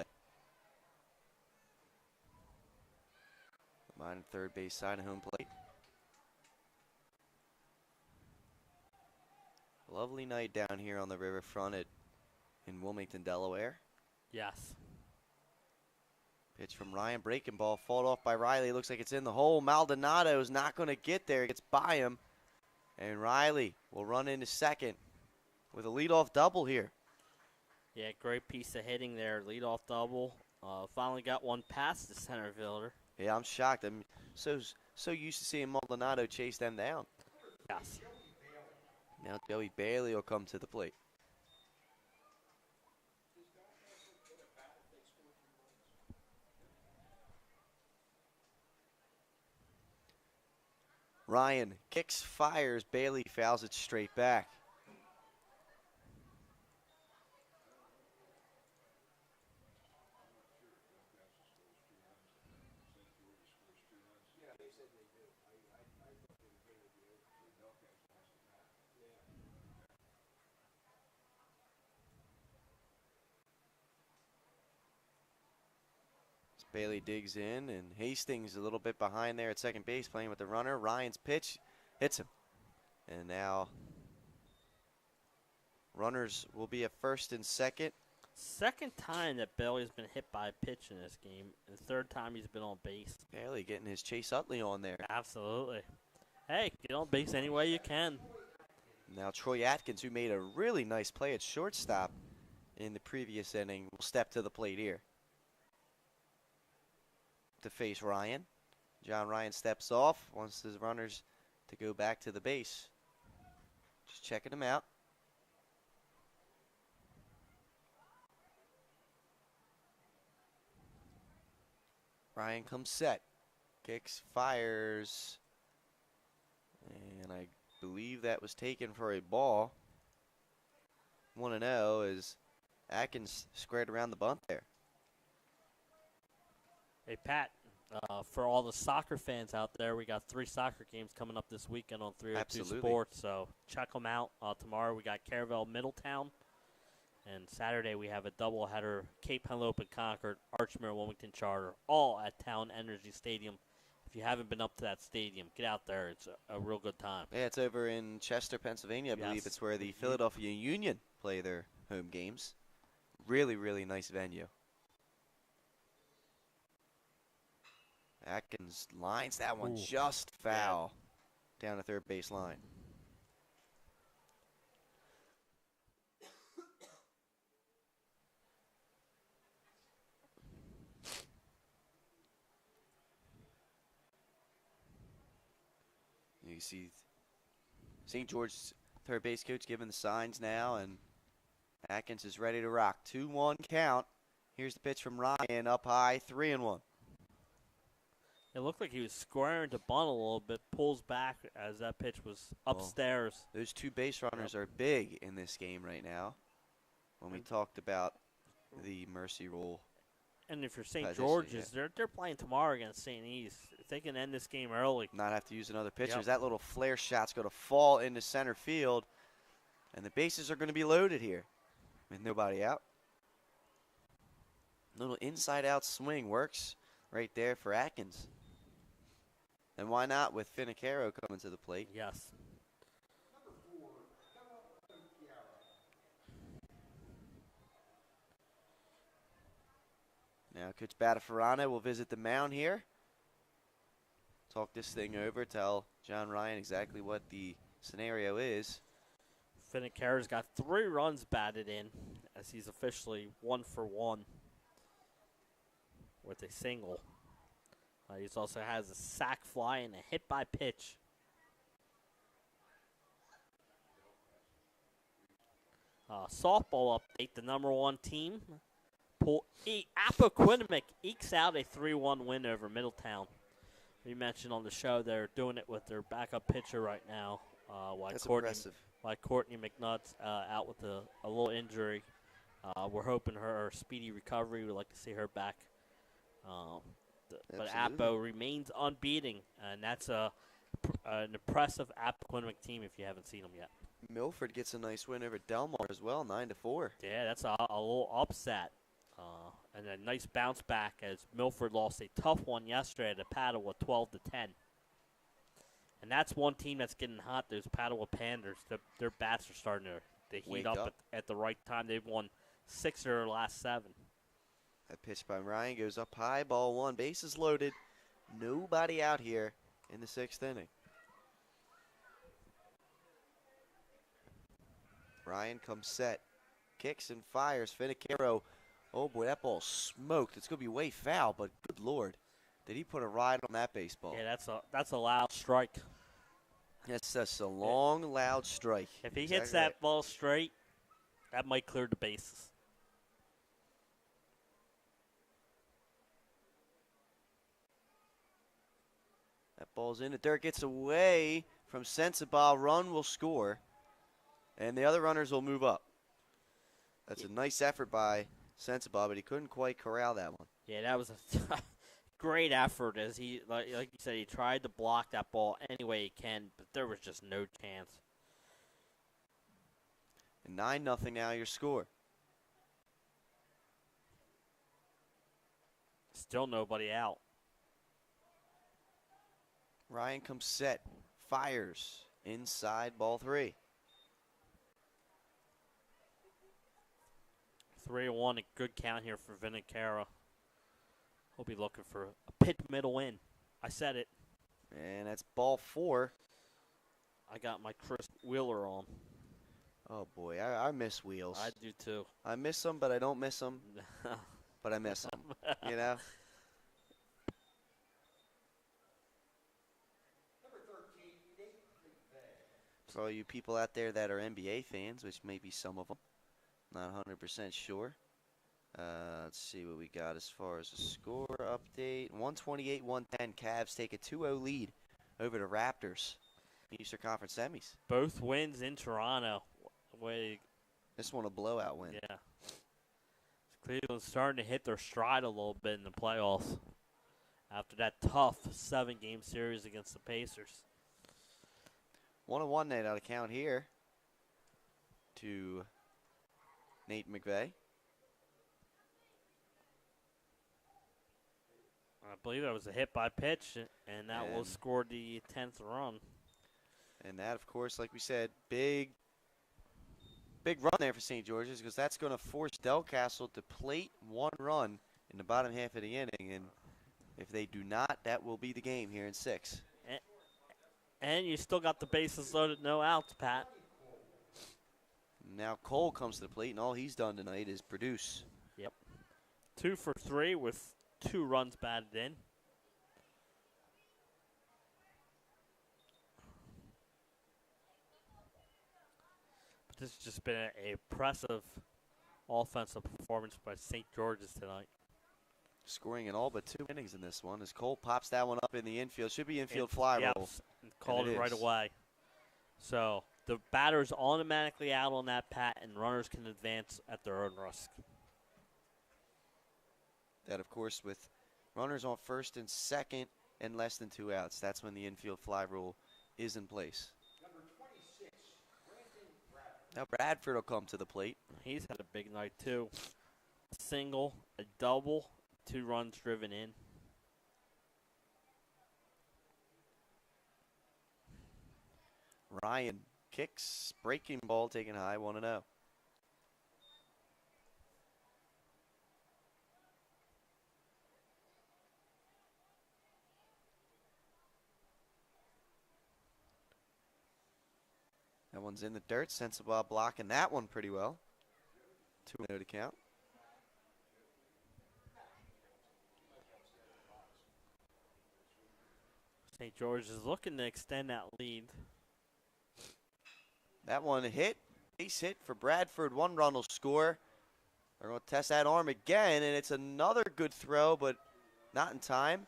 Behind third base side of home plate. Lovely night down here on the riverfront in Wilmington, Delaware. Yes. Pitch from Ryan, breaking ball, fought off by Riley. Looks like it's in the hole. Maldonado's not going to get there. It gets by him. And Riley will run into second with a leadoff double here. Yeah, great piece of hitting there. Leadoff double. Finally got one past the center fielder. Yeah, I'm shocked. I'm so used to seeing Maldonado chase them down. Yes. Now Joey Bailey will come to the plate. Ryan kicks, fires. Bailey fouls it straight back. Bailey digs in, and Hastings a little bit behind there at second base playing with the runner. Ryan's pitch hits him. And now runners will be at first and second. Second time that Bailey's been hit by a pitch in this game, and the third time he's been on base. Bailey getting his Chase Utley on there. Absolutely. Hey, get on base any way you can. Now Troy Atkins, who made a really nice play at shortstop in the previous inning, will step to the plate here to face Ryan. John Ryan steps off, wants his runners to go back to the base. Just checking them out. Ryan comes set. Kicks, fires. And I believe that was taken for a ball. 1-0 as Atkins squared around the bunt there. Hey, Pat, for all the soccer fans out there, we got 3 soccer games coming up this weekend on 302 Absolutely. Sports, so check them out. Tomorrow we got Caravel Middletown, and Saturday we have a doubleheader, Cape Henlope and Concord, Archmere Wilmington Charter, all at Town Energy Stadium. If you haven't been up to that stadium, get out there. It's a real good time. Yeah, it's over in Chester, Pennsylvania. I believe it's where the Philadelphia Union play their home games. Really, really nice venue. Atkins lines that one just foul down the third base line. You see St. George's third base coach giving the signs now, and Atkins is ready to rock. 2-1 count. Here's the pitch from Ryan, up high, 3-1. It looked like he was squaring to bunt a little bit, pulls back as that pitch was upstairs. Those 2 base runners are big in this game right now. When we talked about the mercy rule. And if you're St. George's, they're playing tomorrow against St. East. If they can end this game early. Not have to use another pitcher. That little flare shot's going to fall into center field. And the bases are going to be loaded here with nobody out. Little inside-out swing works right there for Atkins. And why not with Finicaro coming to the plate? Yes. Now Coach Batafarana will visit the mound here. Talk this thing over, tell John Ryan exactly what the scenario is. Finicaro's got 3 runs batted in as he's officially 1 for 1 with a single. He also has a sac fly and a hit by pitch. Softball update, the number 1 team. Appoquinimink ekes out a 3-1 win over Middletown. We mentioned on the show they're doing it with their backup pitcher right now. That's impressive. While Courtney McNutt's out with a little injury. We're hoping her speedy recovery. We'd like to see her back. But Appo remains unbeaten, and that's an impressive Appoquinimink team if you haven't seen them yet. Milford gets a nice win over Delmar as well, 9-4. Yeah, that's a little upset. And a nice bounce back as Milford lost a tough one yesterday at Padua 12-10. And that's one team that's getting hot, those Padua Panthers. Their bats are starting to heat Wake up up. at the right time. They've won 6 of their last 7. That pitch by Ryan goes up high, ball 1, bases loaded. Nobody out here in the 6th inning. Ryan comes set, kicks and fires. Finicaro, oh boy, that ball smoked. It's going to be way foul, but good Lord. Did he put a ride on that baseball? Yeah, that's a loud strike. That's just a long, loud strike. If he hits that ball straight, that might clear the bases. That ball's in. The dirt gets away from Sensabaugh. Run will score. And the other runners will move up. That's a nice effort by Sensabaugh, but he couldn't quite corral that one. Yeah, that was a great effort as he, like you said, he tried to block that ball any way he can, but there was just no chance. And 9-0 now your score. Still nobody out. Ryan comes set, fires inside, ball 3. 3-1, a good count here for Vinicaro. He'll be looking for a pit middle win. I said it. And that's ball 4. I got my Chris Wheeler on. Oh, boy, I miss Wheels. I do, too. I miss him, but I don't miss him. But I miss him, you know? For all you people out there that are NBA fans, which may be some of them, not 100% sure. Let's see what we got as far as the score update. 128-110. Cavs take a 2-0 lead over the Raptors. Eastern Conference semis. Both wins in Toronto. This one a blowout win. Yeah. Cleveland's starting to hit their stride a little bit in the playoffs after that tough 7-game series against the Pacers. 1-1 Nate out of count here to Nate McVeigh. I believe that was a hit by pitch, and that will score the 10th run. And that, of course, like we said, big run there for St. George's because that's going to force DelCastle to plate 1 run in the bottom half of the inning. And if they do not, that will be the game here in 6. And you still got the bases loaded, no outs, Pat. Now Cole comes to the plate, and all he's done tonight is produce. Yep. 2 for 3 with 2 runs batted in. But this has just been an impressive offensive performance by St. George's tonight. Scoring in all but 2 innings in this one as Cole pops that one up in the infield. Should be infield fly roll. Called it right away. So the batter's automatically out on that, Pat, and runners can advance at their own risk. That, of course, with runners on first and second and less than 2 outs. That's when the infield fly rule is in place. Now Bradford will come to the plate. He's had a big night, too. A single, a double, 2 runs driven in. Ryan kicks, breaking ball taken high, 1-0. That one's in the dirt. Sensabaugh blocking that one pretty well. 2-0 to count. St. George is looking to extend that lead. That one hit. Base hit for Bradford. 1 run will score. They're going to test that arm again, and it's another good throw, but not in time.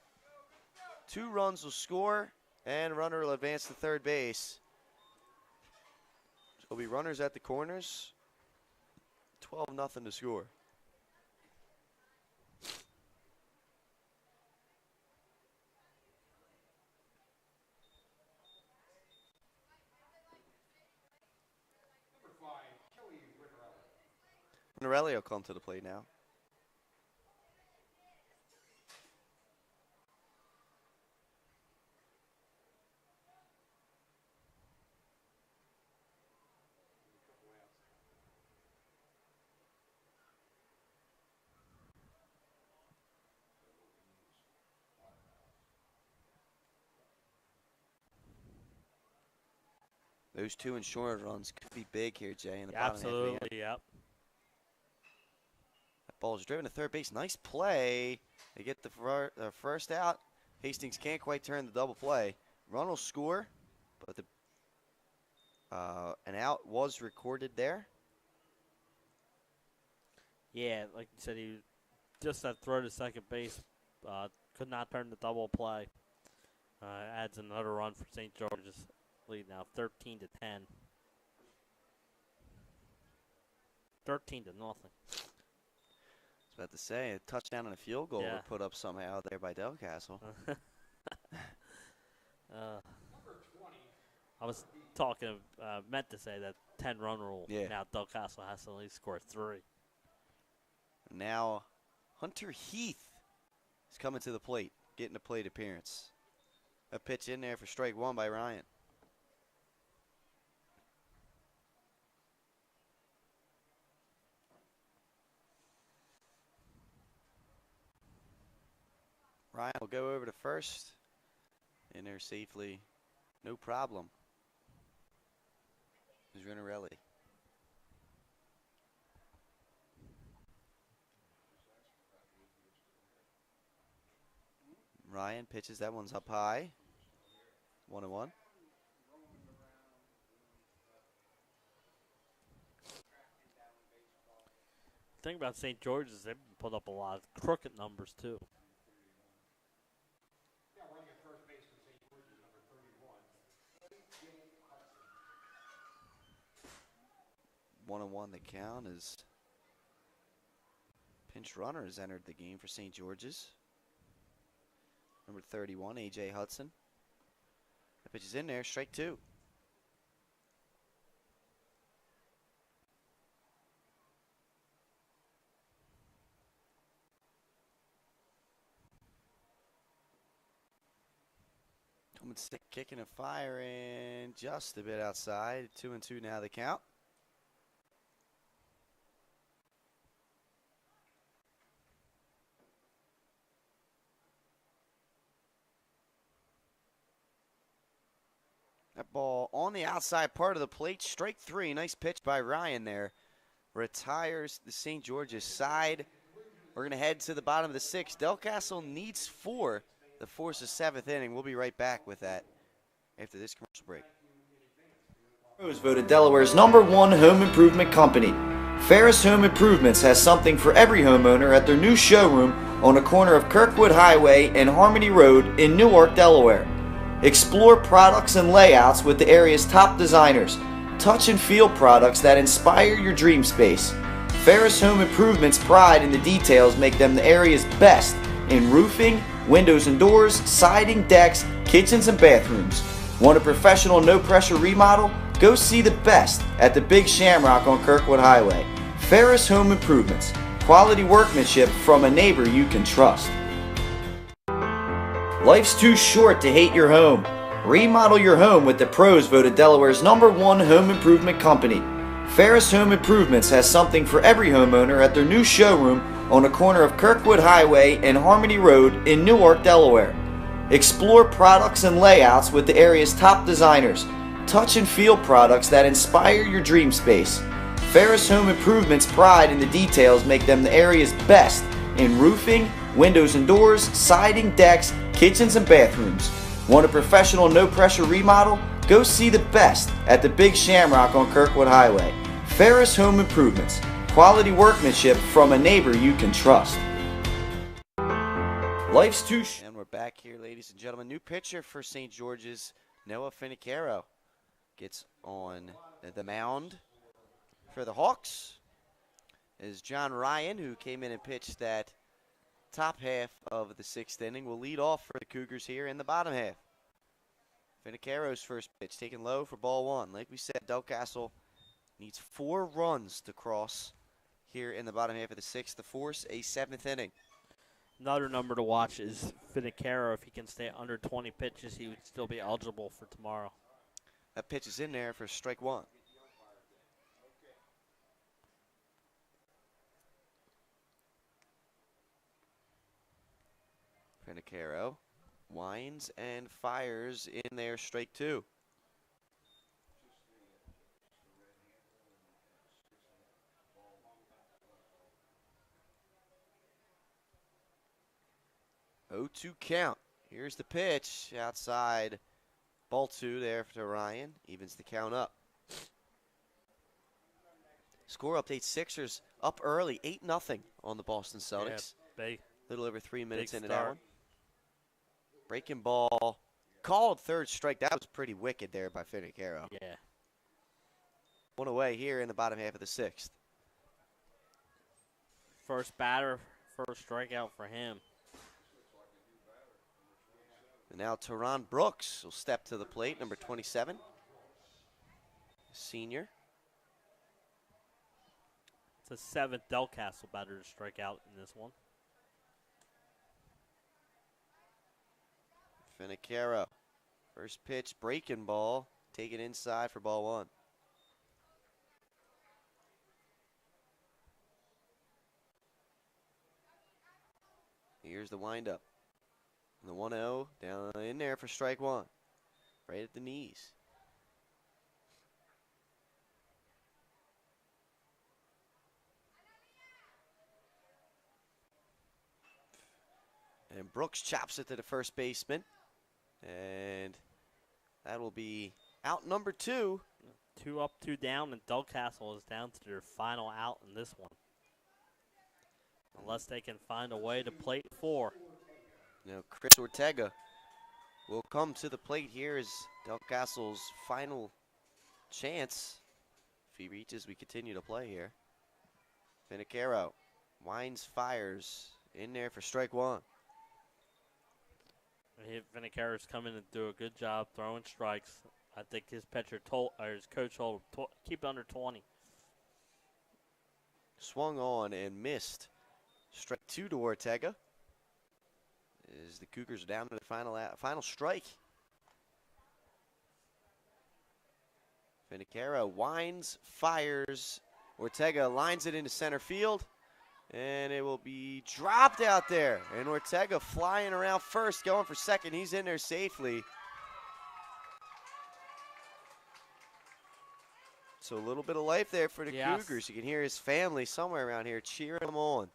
2 runs will score, and runner will advance to third base. So it'll be runners at the corners. 12-0 to score. Norelli will come to the plate now. Those 2 insurance runs could be big here, Jay, in the bottom half of the inning. Absolutely, yep. Ball is driven to third base. Nice play. They get the first out. Hastings can't quite turn the double play. Run will score, but an out was recorded there. Yeah, like you said, he just that throw to second base could not turn the double play. Adds another run for St. George's lead now, 13-10. 13-0. I was about to say, a touchdown and a field goal Yeah. were put up somehow there by DelCastle. I was talking, meant to say that 10-run rule. Yeah. Now DelCastle has to at least score 3. Now, Hunter Heath is coming to the plate, getting a plate appearance. A pitch in there for strike 1 by Ryan. Ryan will go over to first. In there safely. No problem. There's Rinarelli. Ryan pitches. That one's up high. 1-1. The thing about St. George's is they've put up a lot of crooked numbers, too. 1-1 the count as pinch runner has entered the game for St. George's. Number 31, A.J. Hudson. That pitch is in there, strike 2. Coming stick, kicking and firing just a bit outside. 2-2 now the count. That ball on the outside part of the plate. Strike 3. Nice pitch by Ryan there. Retires the St. George's side. We're going to head to the bottom of the 6th. DelCastle needs 4 to force the 7th inning. We'll be right back with that after this commercial break. Pros voted Delaware's #1 home improvement company. Ferris Home Improvements has something for every homeowner at their new showroom on the corner of Kirkwood Highway and Harmony Road in Newark, Delaware. Explore products and layouts with the area's top designers. Touch and feel products that inspire your dream space. Ferris Home Improvements' pride in the details make them the area's best in roofing, windows and doors, siding, decks, kitchens, and bathrooms. Want a professional no-pressure remodel? Go see the best at the Big Shamrock on Kirkwood Highway. Ferris Home Improvements. Quality workmanship from a neighbor you can trust. Life's too short to hate your home. Remodel your home with the pros voted Delaware's #1 home improvement company. Ferris Home Improvements has something for every homeowner at their new showroom on the corner of Kirkwood Highway and Harmony Road in Newark, Delaware. Explore products and layouts with the area's top designers. Touch and feel products that inspire your dream space. Ferris Home Improvement's pride in the details make them the area's best in roofing, windows and doors, siding, decks, kitchens, and bathrooms. Want a professional, no-pressure remodel? Go see the best at the Big Shamrock on Kirkwood Highway. Ferris Home Improvements. Quality workmanship from a neighbor you can trust. Life's too short. And we're back here, ladies and gentlemen. New pitcher for St. George's, Noah Finicaro, gets on the mound for the Hawks. Is John Ryan, who came in and pitched that top half of the 6th inning, will lead off for the Cougars here in the bottom half. Finicaro's first pitch taken low for ball 1. Like we said, DelCastle needs 4 runs to cross here in the bottom half of the 6th to force a 7th inning. Another number to watch is Finicaro. If he can stay under 20 pitches, he would still be eligible for tomorrow. That pitch is in there for strike 1. Finicaro winds and fires in there, strike 2. Oh, 2 count. Here's the pitch outside. Ball 2 there for Ryan. Evens the count up. Score update, Sixers up early, 8-0 on the Boston Celtics. Yeah, little over 3 minutes into start. that one. Breaking ball. Called third strike. That was pretty wicked there by Finicaro. Yeah. 1 away here in the bottom half of the 6th. First batter, first strikeout for him. And now Teron Brooks will step to the plate, number 27. Senior. It's the 7th DelCastle batter to strike out in this one. Finicaro. First pitch, breaking ball. Taken inside for ball 1. Here's the windup. The 1-0 down in there for strike 1. Right at the knees. And Brooks chops it to the first baseman. And that will be out number 2. 2 up, 2 down, and DelCastle is down to their final out in this one. Unless they can find a way to plate 4. Now Chris Ortega will come to the plate here as DelCastle's final chance. If he reaches, we continue to play here. Finicaro winds, fires in there for strike 1. Finicaro's coming to do a good job throwing strikes. I think his pitcher told, or his coach told him, keep it under 20. Swung on and missed. Strike 2 to Ortega. As the Cougars are down to the final strike. Finicaro winds, fires. Ortega lines it into center field. And it will be dropped out there. And Ortega flying around first, going for second. He's in there safely. So a little bit of life there for the Cougars. You can hear his family somewhere around here cheering him on.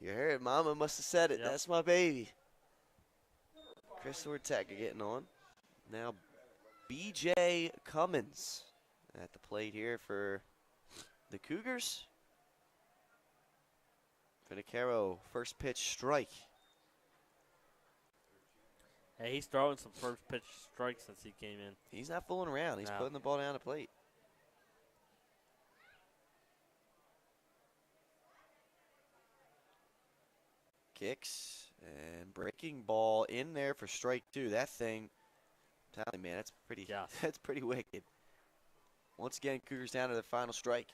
You heard it. Mama must have said it. Yep. That's my baby. Chris Ortega getting on. Now B.J. Cummins at the plate here for the Cougars. Finicaro, first pitch strike. Hey, he's throwing some first pitch strikes since he came in. He's not fooling around. He's No. putting the ball down the plate. Kicks and breaking ball in there for strike 2. That thing, I'm telling you, man, that's pretty. Yes. That's pretty wicked. Once again, Cougars down to the final strike.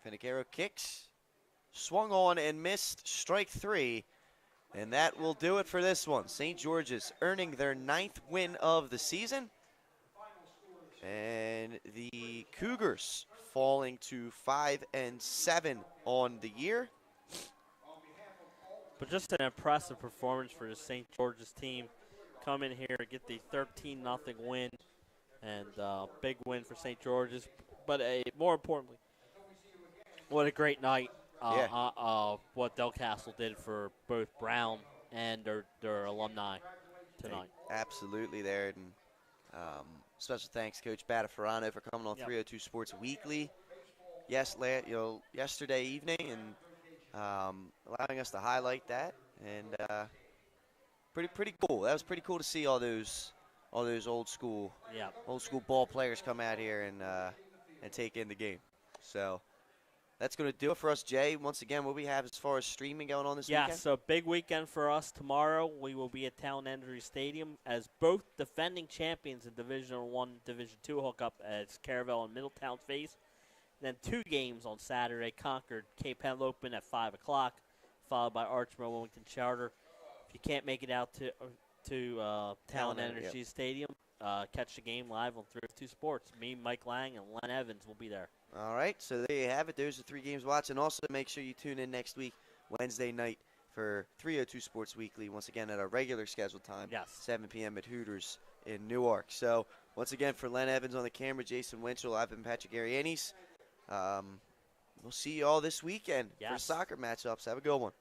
Finicaro kicks, swung on and missed, strike 3, and that will do it for this one. St. George's earning their 9th win of the season, and the Cougars falling to 5-7 on the year. But just an impressive performance for the St. George's team. Come in here, get the 13-0 win, and big win for St. George's. But more importantly, what a great night. What DelCastle did for both Brown and their alumni tonight. Absolutely there. And special thanks, Coach Batafarano, for coming on 302 Sports Weekly. Yesterday evening, and allowing us to highlight that. And pretty cool. That was pretty cool to see all those old school ball players come out here and take in the game. So that's going to do it for us, Jay. Once again, what we have as far as streaming going on this weekend? Yeah, so big weekend for us tomorrow. We will be at Town Endry Stadium as both defending champions in Division I, Division II hookup as Caravel and Middletown face. Then 2 games on Saturday, Concord, Cape Henlopen at 5 o'clock, followed by Archmont, Wilmington Charter. If you can't make it out to Town Energy Stadium, catch the game live on 302 Sports. Me, Mike Lang, and Len Evans will be there. All right, so there you have it. Those are 3 games to watch. And also make sure you tune in next week, Wednesday night, for 302 Sports Weekly, once again at our regular scheduled time, 7 p.m. at Hooters in Newark. So once again, for Len Evans on the camera, Jason Winchell, I've been Patrick Arianes. We'll see you all this weekend for soccer matchups. Have a good one.